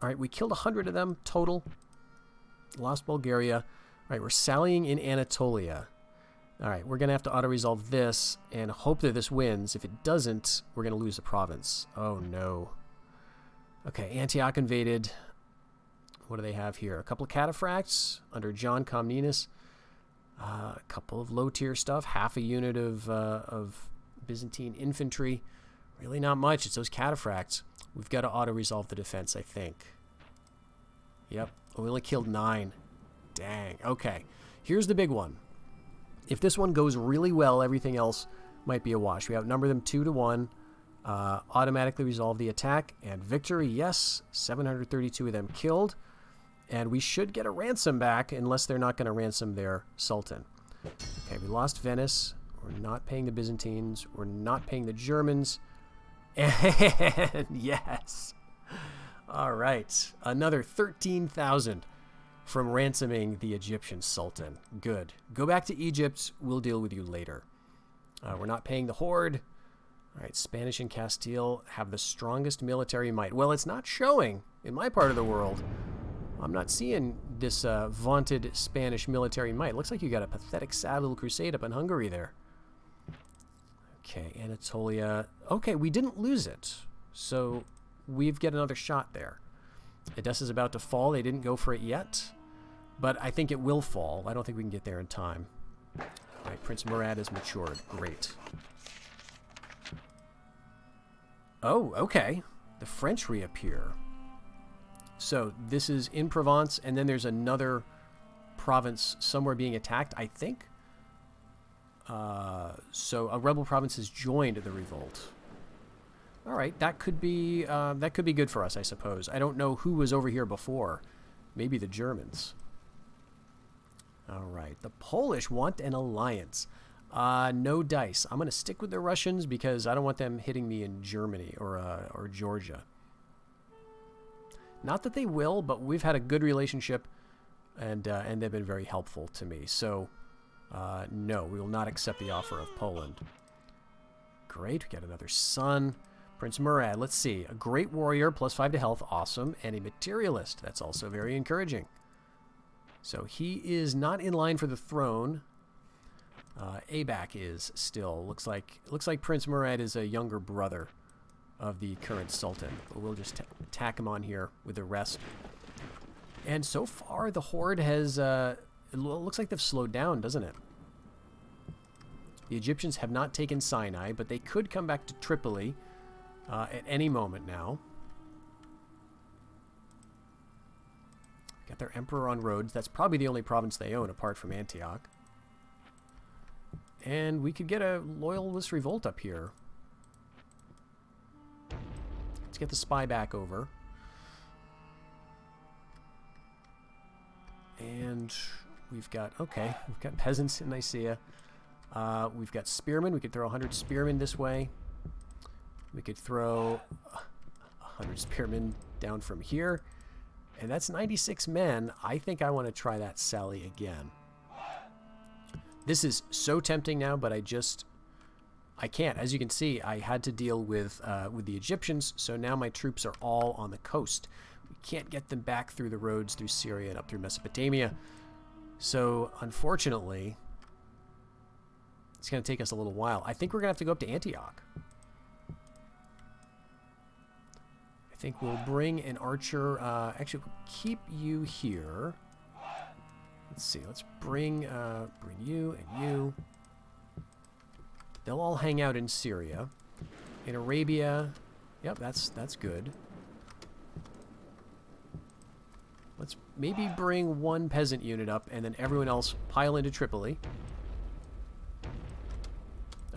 All right, we killed 100 of them total. Lost Bulgaria. All right, we're sallying in Anatolia. All right, we're going to have to auto-resolve this and hope that this wins. If it doesn't, we're going to lose the province. Oh, no. Okay, Antioch invaded. What do they have here? A couple of cataphracts under John Comnenus. A couple of low-tier stuff. Half a unit of Byzantine infantry. Really not much. It's those cataphracts. We've got to auto-resolve the defense, I think. Yep. We only killed 9. Dang. Okay. Here's the big one. If this one goes really well, everything else might be a wash. We outnumber them 2-1. Automatically resolve the attack. And victory, yes. 732 of them killed. And we should get a ransom back, unless they're not going to ransom their Sultan. Okay, we lost Venice. We're not paying the Byzantines. We're not paying the Germans. And yes. All right. Another 13,000 from ransoming the Egyptian Sultan. Good. Go back to Egypt. We'll deal with you later. We're not paying the Horde. All right. Spanish and Castile have the strongest military might. Well, it's not showing in my part of the world. I'm not seeing this vaunted Spanish military might. Looks like you got a pathetic, sad little crusade up in Hungary there. Okay, Anatolia. Okay, we didn't lose it. So we've got another shot there. Edessa's about to fall. They didn't go for it yet. But I think it will fall. I don't think we can get there in time. All right, Prince Murad has matured. Great. Oh, okay. The French reappear. So this is in Provence, and then there's another province somewhere being attacked, I think. So a rebel province has joined the revolt. All right, that could be good for us, I suppose. I don't know who was over here before. Maybe the Germans. All right, the Polish want an alliance. No dice. I'm going to stick with the Russians because I don't want them hitting me in Germany or Georgia. Not that they will, but we've had a good relationship, and they've been very helpful to me. So, no, we will not accept the offer of Poland. Great, we got another son. Prince Murad, let's see. A great warrior, +5 to health, awesome. And a materialist, that's also very encouraging. So he is not in line for the throne. Abac is still. Looks like Prince Murad is a younger brother of the current Sultan. But we'll just tack him on here with the rest. And so far, the Horde has... it looks like they've slowed down, doesn't it? The Egyptians have not taken Sinai, but they could come back to Tripoli at any moment now. Got their emperor on Rhodes. That's probably the only province they own apart from Antioch. And we could get a loyalist revolt up here. Let's get the spy back over. And we've got, okay, we've got peasants in Nicaea. We've got spearmen. We could throw 100 spearmen this way. We could throw 100 spearmen down from here. And that's 96 men. I think I want to try that sally again. This is so tempting now, but I can't. As you can see, I had to deal with the Egyptians, so now my troops are all on the coast. We can't get them back through the roads through Syria and up through Mesopotamia. So, unfortunately, it's going to take us a little while. I think we're going to have to go up to Antioch. I think we'll bring an archer. Actually, we'll keep you here. Let's see. Let's bring you and you. They'll all hang out in Syria. In Arabia, yep, that's good. Let's maybe bring one peasant unit up, and then everyone else pile into Tripoli.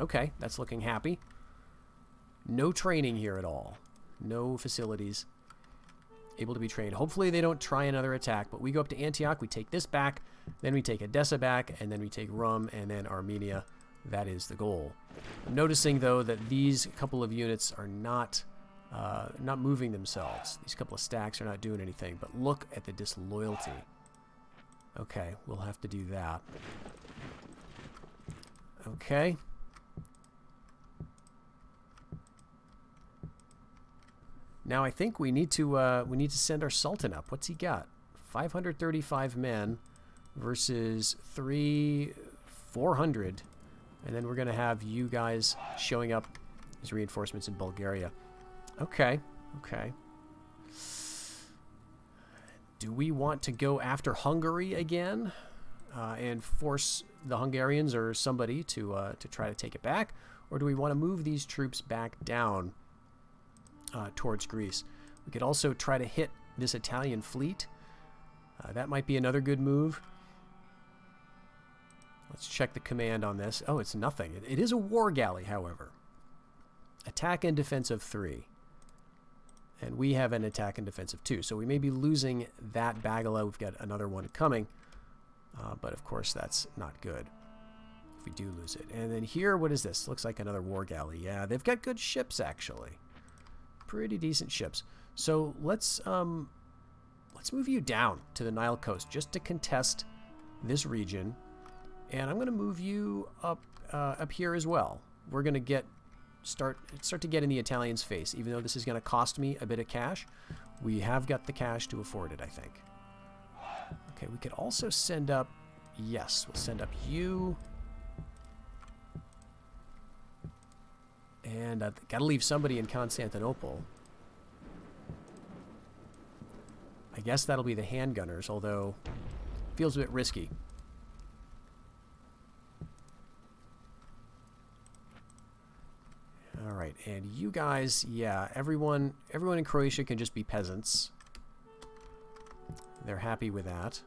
Okay, that's looking happy. No training here at all. No facilities able to be trained. Hopefully they don't try another attack, but we go up to Antioch, we take this back, then we take Edessa back, and then we take Rum, and then Armenia. That is the goal. I'm noticing, though, that these couple of units are not moving themselves. These couple of stacks are not doing anything, but look at the disloyalty. Okay, we'll have to do that. Okay. Now I think we need to send our Sultan up. What's he got? 535 men versus 400. And then we're going to have you guys showing up as reinforcements in Bulgaria. Okay, okay. Do we want to go after Hungary again and force the Hungarians or somebody to try to take it back? Or do we want to move these troops back down towards Greece? We could also try to hit this Italian fleet. That might be another good move. Let's check the command on this. Oh, it's nothing. It is a war galley, however. Attack and defense of 3. And we have an attack and defense of 2. So we may be losing that Bagala. We've got another one coming. But of course, that's not good if we do lose it. And then here, what is this? Looks like another war galley. Yeah, they've got good ships, actually. Pretty decent ships. So let's move you down to the Nile coast just to contest this region. And I'm going to move you up here as well. We're going to start to get in the Italians' face, even though this is going to cost me a bit of cash. We have got the cash to afford it, I think. Okay, we could also send up. Yes, we'll send up you. And I've got to leave somebody in Constantinople. I guess that'll be the handgunners, although it feels a bit risky. All right, and you guys, yeah, everyone in Croatia can just be peasants. They're happy with that.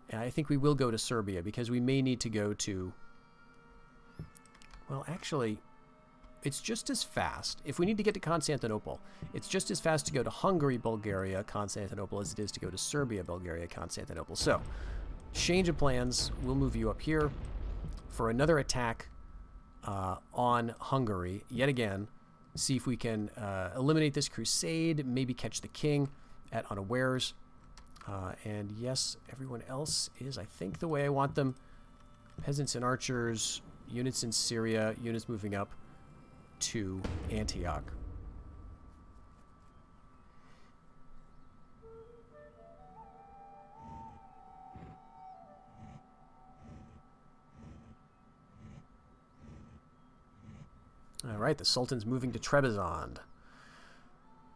And I think we will go to Serbia because we may need to go to. Well, actually, it's just as fast. If we need to get to Constantinople, it's just as fast to go to Hungary, Bulgaria, Constantinople as it is to go to Serbia, Bulgaria, Constantinople. So, change of plans. We'll move you up here for another attack on Hungary yet again. See if we can eliminate this crusade, maybe catch the king at unawares. And yes, everyone else is, I think, the way I want them. Peasants and archers, units in Syria, units moving up to Antioch. All right, the Sultan's moving to Trebizond.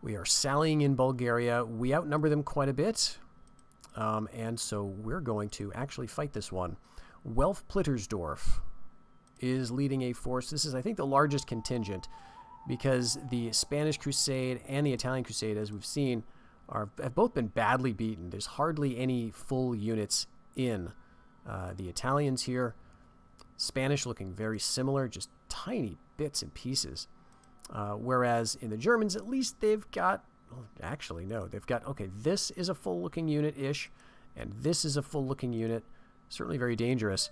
We are sallying in Bulgaria. We outnumber them quite a bit. And so we're going to actually fight this one. Welf Plittersdorf is leading a force. This is, I think, the largest contingent because the Spanish Crusade and the Italian Crusade, as we've seen, have both been badly beaten. There's hardly any full units in. The Italians here, Spanish looking very similar, just tiny bits and pieces. Whereas in the Germans, at least they've got, well, actually, no, they've got, okay, this is a full-looking unit-ish, and this is a full-looking unit. Certainly very dangerous,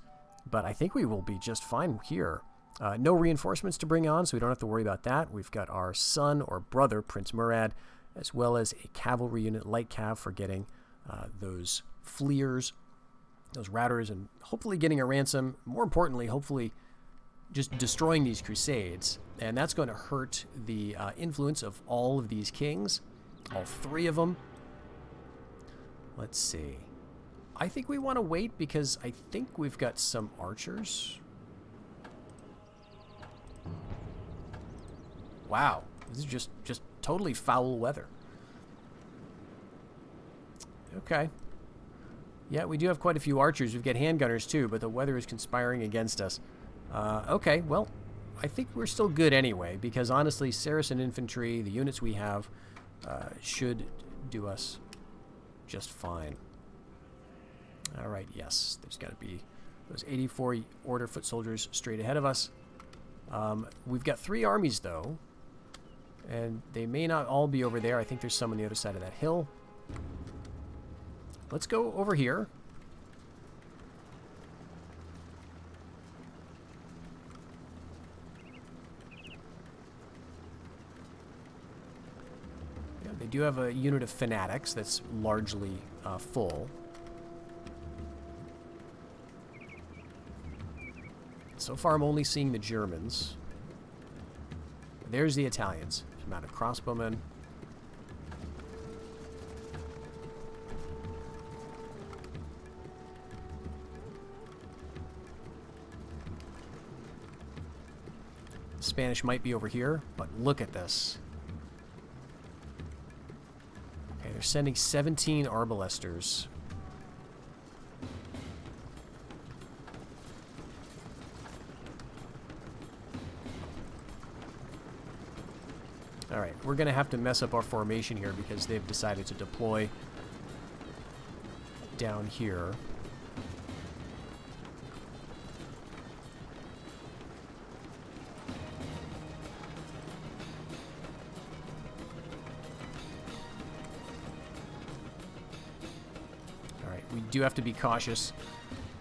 but I think we will be just fine here. No reinforcements to bring on, so we don't have to worry about that. We've got our son or brother, Prince Murad, as well as a cavalry unit, light cav, for getting those fleers, those routers, and hopefully getting a ransom. More importantly, hopefully just destroying these crusades. And that's going to hurt the influence of all of these kings, all three of them. Let's see. I think we want to wait because I think we've got some archers. Wow, this is just totally foul weather. Okay. Yeah, we do have quite a few archers. We've got handgunners too, but the weather is conspiring against us. Okay, well, I think we're still good anyway, because honestly, Saracen infantry, the units we have, should do us just fine. All right, yes, there's got to be those 84 order foot soldiers straight ahead of us. We've got 3 armies, though, and they may not all be over there. I think there's some on the other side of that hill. Let's go over here. Yeah, they do have a unit of fanatics that's largely full. So far, I'm only seeing the Germans. There's the Italians. Amount of crossbowmen. Spanish might be over here, but look at this. Okay, they're sending 17 arbalesters. Alright, we're going to have to mess up our formation here because they've decided to deploy down here. We do have to be cautious.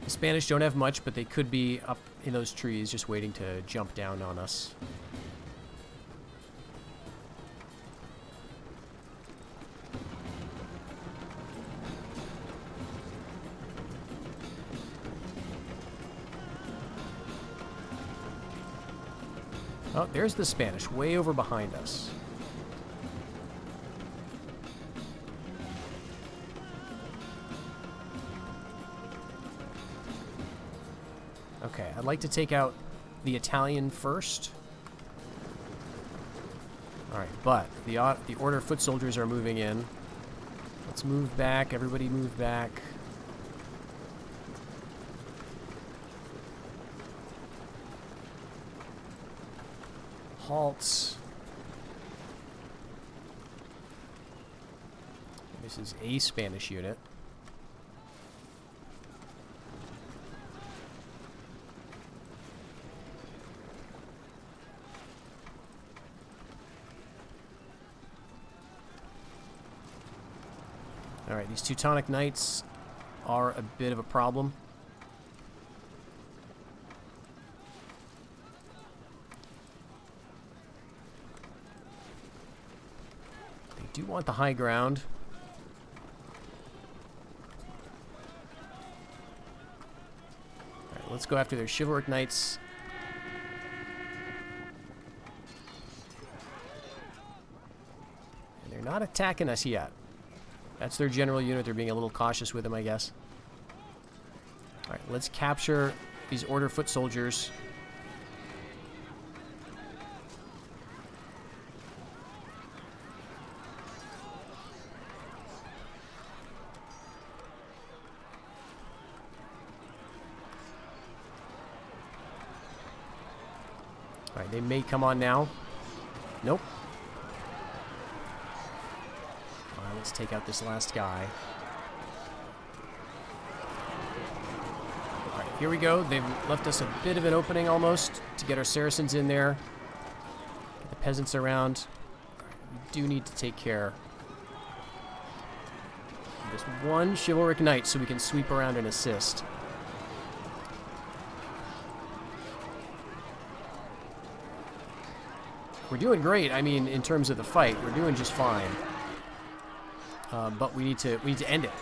The Spanish don't have much, but they could be up in those trees just waiting to jump down on us. Oh, there's the Spanish way over behind us. Okay, I'd like to take out the Italian first. Alright, but the order foot soldiers are moving in. Let's move back. Everybody move back. Halts. This is a Spanish unit. Alright, these Teutonic Knights are a bit of a problem. They do want the high ground. Alright, let's go after their chivalric knights. And they're not attacking us yet. That's their general unit. They're being a little cautious with them, I guess. Alright, let's capture these order foot soldiers. Alright, they may come on now. Nope. Let's take out this last guy. Alright, here we go. They've left us a bit of an opening almost to get our Saracens in there. Get the peasants around. We do need to take care of this one chivalric knight so we can sweep around and assist. We're doing great. I mean, in terms of the fight, we're doing just fine. But we need to end it.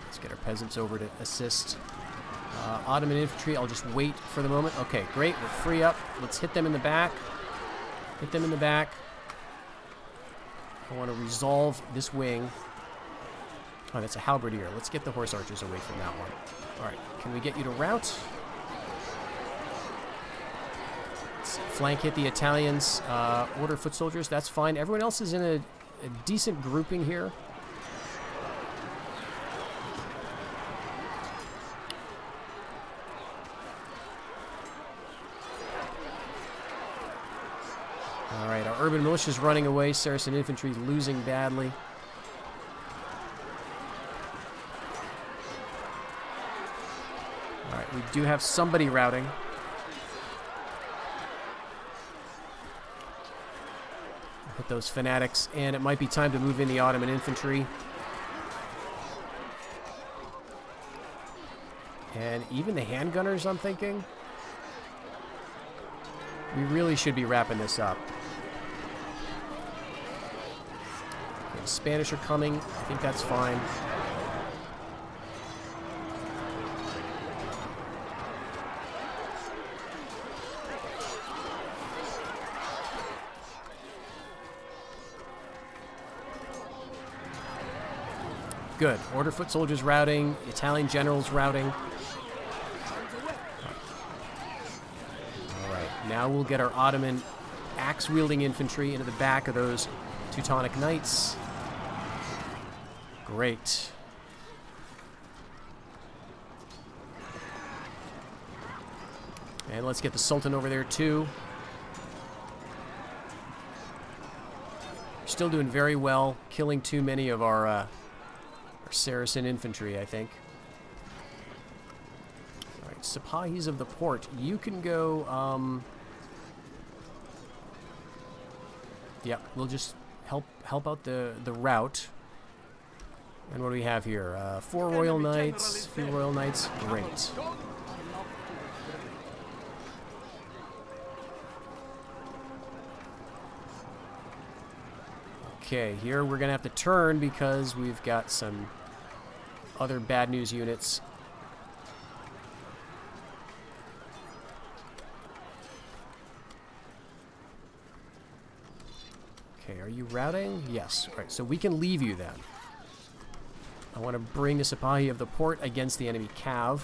Let's get our peasants over to assist. Ottoman infantry, I'll just wait for the moment. Okay, great. We're free up. Let's hit them in the back. Hit them in the back. I want to resolve this wing. Oh, that's a halberdier. Let's get the horse archers away from that one. All right, can we get you to rout? Let's flank hit the Italians. Order foot soldiers, that's fine. Everyone else is in a decent grouping here. All right, our urban militia is running away. Saracen infantry is losing badly. All right, we do have somebody routing. Hit those fanatics, and it might be time to move in the Ottoman infantry. And even the handgunners, I'm thinking. We really should be wrapping this up. Okay, the Spanish are coming. I think that's fine. Good. Order foot soldiers routing. Italian generals routing. Alright, now we'll get our Ottoman axe-wielding infantry into the back of those Teutonic knights. Great. And let's get the Sultan over there too. Still doing very well, killing too many of our Saracen infantry, I think. All right, Sipahis of the port. You can go. Yeah, we'll just help out the route. And what do we have here? 4 Royal Knights, 3 Royal Knights. Great. Okay, here we're gonna have to turn because we've got some other bad news units. Okay, are you routing? Yes. All right, so we can leave you then. I want to bring the Sipahi of the port against the enemy cav.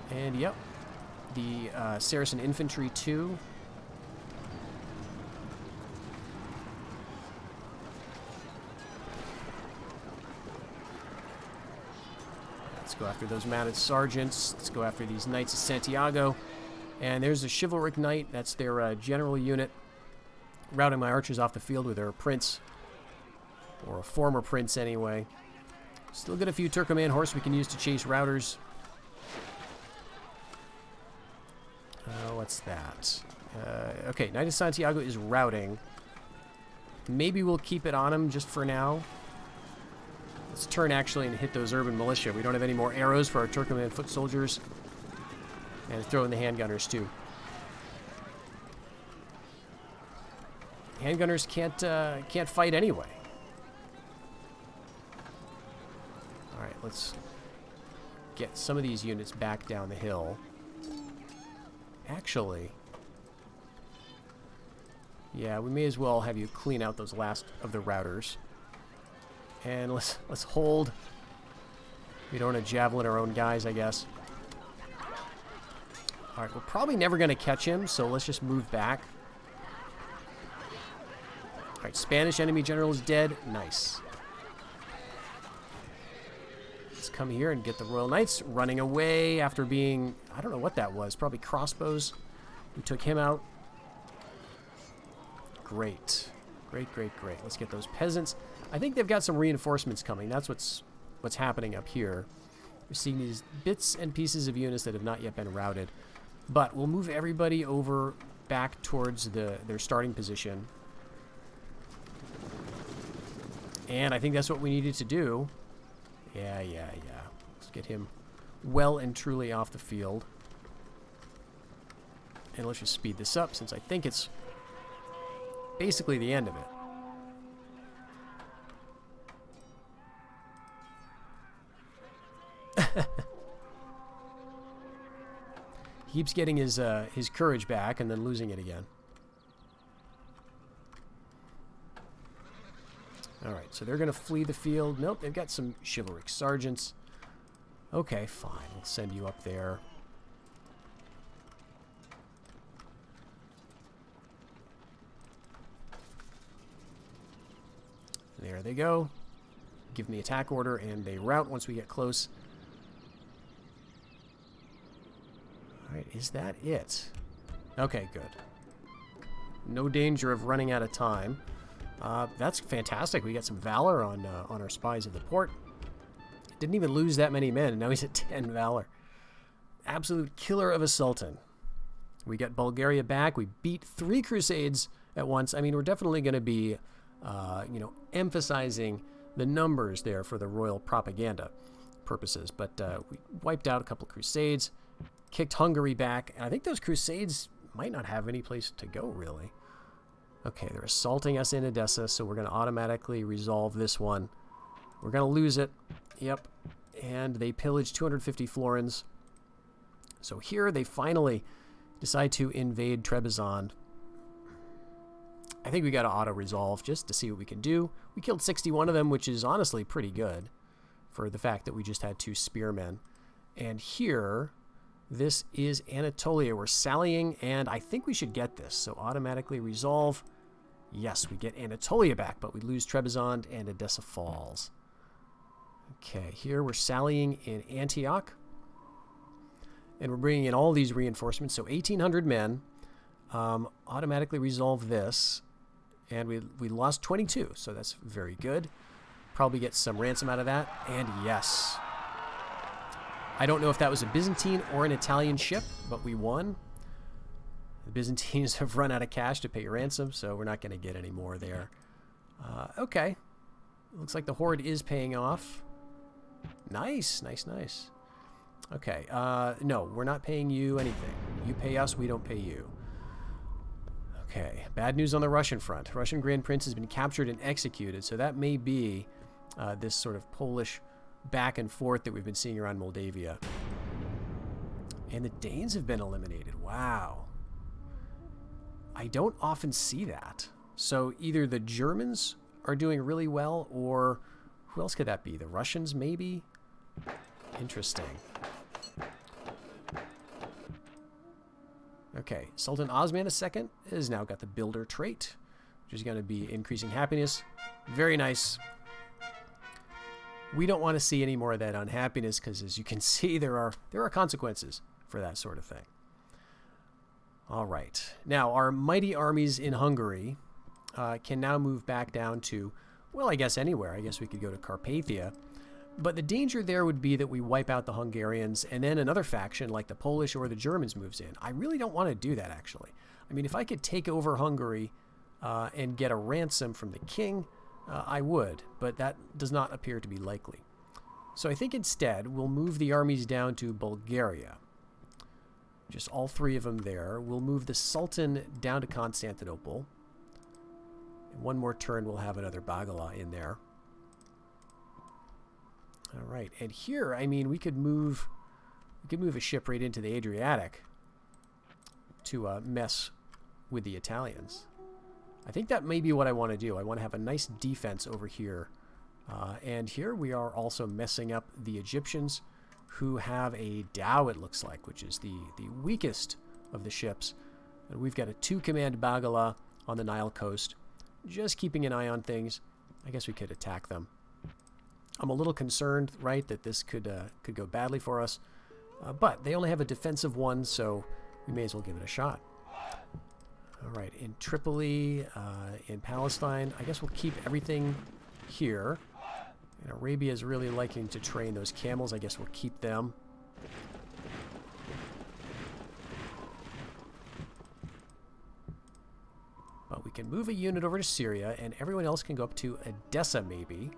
And yep, the Saracen infantry too. Let's go after those mounted sergeants. Let's go after these Knights of Santiago. And there's a chivalric knight. That's their general unit. Routing my archers off the field with their prince. Or a former prince, anyway. Still got a few Turkoman horse we can use to chase routers. What's that? Okay, Knight of Santiago is routing. Maybe we'll keep it on him just for now. Let's turn actually and hit those urban militia. We don't have any more arrows for our Turkoman foot soldiers. And throw in the handgunners too. Handgunners can't fight anyway. All right, let's get some of these units back down the hill. Actually, yeah, we may as well have you clean out those last of the routers. And let's hold. We don't want to javelin our own guys, I guess. All right, we're probably never going to catch him, so let's just move back. All right, Spanish enemy general is dead. Nice. Let's come here and get the Royal Knights running away after being, I don't know what that was, probably crossbows. We took him out. Great. Great, great, great. Let's get those peasants. I think they've got some reinforcements coming. That's what's happening up here. We're seeing these bits and pieces of units that have not yet been routed. But we'll move everybody over back towards their starting position. And I think that's what we needed to do. Yeah. Let's get him well and truly off the field. And let's just speed this up since I think it's basically the end of it. He keeps getting his courage back and then losing it again. All right, so they're going to flee the field. Nope, they've got some chivalric sergeants. Okay, fine. We'll send you up there. There they go. Give them the attack order, and they rout once we get close. All right, is that it? Okay, good. No danger of running out of time. That's fantastic. We got some valor on our spies of the port. Didn't even lose that many men, and now he's at 10 valor. Absolute killer of a sultan. We got Bulgaria back. We beat 3 crusades at once. I mean, we're definitely going to be, emphasizing the numbers there for the royal propaganda purposes. But we wiped out a couple of crusades, kicked Hungary back, and I think those crusades might not have any place to go, really. Okay, they're assaulting us in Edessa, so we're going to automatically resolve this one. We're going to lose it. Yep. And they pillaged 250 florins. So here they finally decide to invade Trebizond. I think we got to auto-resolve just to see what we can do. We killed 61 of them, which is honestly pretty good for the fact that we just had 2 spearmen. And here, this is Anatolia. We're sallying, and I think we should get this. So automatically resolve. Yes, we get Anatolia back, but we lose Trebizond and Edessa falls. Okay, here we're sallying in Antioch. And we're bringing in all these reinforcements. So 1,800 men. Automatically resolve this. And we lost 22, so that's very good. Probably get some ransom out of that. And yes. I don't know if that was a Byzantine or an Italian ship, but we won. The Byzantines have run out of cash to pay ransom, so we're not going to get any more there. Okay. Looks like the horde is paying off. Nice, nice, nice. Okay. No, we're not paying you anything. You pay us, we don't pay you. Okay. Bad news on the Russian front. Russian Grand Prince has been captured and executed, so that may be this sort of Polish back and forth that we've been seeing around Moldavia. And the Danes have been eliminated. Wow. I don't often see that. So either the Germans are doing really well, or who else could that be? The Russians, maybe? Interesting. Okay, Sultan Osman II has now got the builder trait, which is going to be increasing happiness. Very nice. We don't want to see any more of that unhappiness because, as you can see, there are consequences for that sort of thing. All right. Now, our mighty armies in Hungary can now move back down to, well, I guess anywhere. I guess we could go to Carpathia. But the danger there would be that we wipe out the Hungarians and then another faction like the Polish or the Germans moves in. I really don't want to do that, actually. I mean, if I could take over Hungary and get a ransom from the king, I would, but that does not appear to be likely. So I think instead we'll move the armies down to Bulgaria. Just all 3 of them there. We'll move the Sultan down to Constantinople. And one more turn we'll have another Bagala in there. All right, and here, I mean, we could move a ship right into the Adriatic to mess with the Italians. I think that may be what I want to do. I want to have a nice defense over here. And here we are also messing up the Egyptians, who have a Dhow, it looks like, which is the weakest of the ships. And we've got a 2-command Bagala on the Nile coast, just keeping an eye on things. I guess we could attack them. I'm a little concerned, right, that this could go badly for us. But they only have a defensive one, so we may as well give it a shot. All right, in Tripoli, in Palestine, I guess we'll keep everything here. And Arabia is really liking to train those camels. I guess we'll keep them. But we can move a unit over to Syria, and everyone else can go up to Edessa, maybe.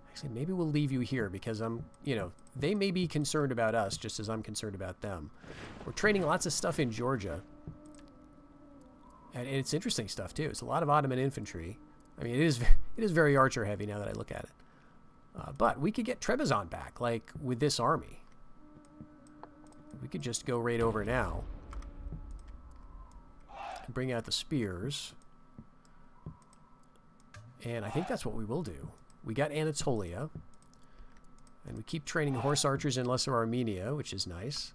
Actually, maybe we'll leave you here because they may be concerned about us just as I'm concerned about them. We're training lots of stuff in Georgia. And it's interesting stuff, too. It's a lot of Ottoman infantry. I mean, it is very archer heavy now that I look at it. But we could get Trebizond back, like, with this army. We could just go right over now. And bring out the spears. And I think that's what we will do. We got Anatolia. And we keep training horse archers in Lesser Armenia, which is nice.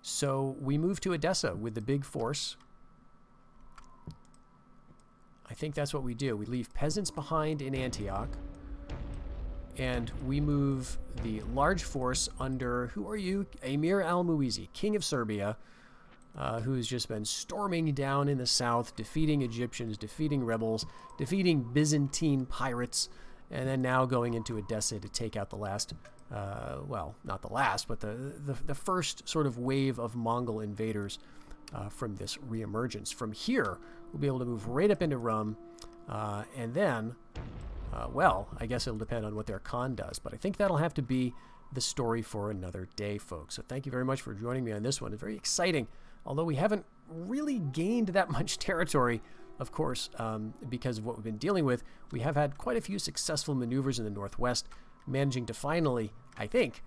So we move to Edessa with the big force. I think that's what we do. We leave peasants behind in Antioch. And we move the large force under, who are you? Emir al-Muizi, king of Serbia, who's just been storming down in the south, defeating Egyptians, defeating rebels, defeating Byzantine pirates, and then now going into Edessa to take out the last, well, not the last, but the first sort of wave of Mongol invaders from this reemergence. From here, we'll be able to move right up into Rum, and then, well, I guess it'll depend on what their Khan does, but I think that'll have to be the story for another day, folks. So thank you very much for joining me on this one. It's very exciting, although we haven't really gained that much territory, of course, because of what we've been dealing with. We have had quite a few successful maneuvers in the northwest, managing to finally, I think,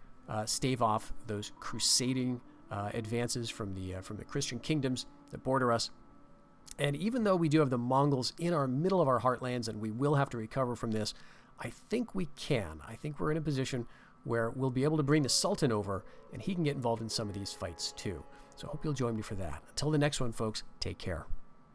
stave off those crusading advances from the Christian kingdoms that border us. And even though we do have the Mongols in our middle of our heartlands and we will have to recover from this, I think we can. I think we're in a position where we'll be able to bring the Sultan over and he can get involved in some of these fights too. So I hope you'll join me for that. Until the next one, folks, take care.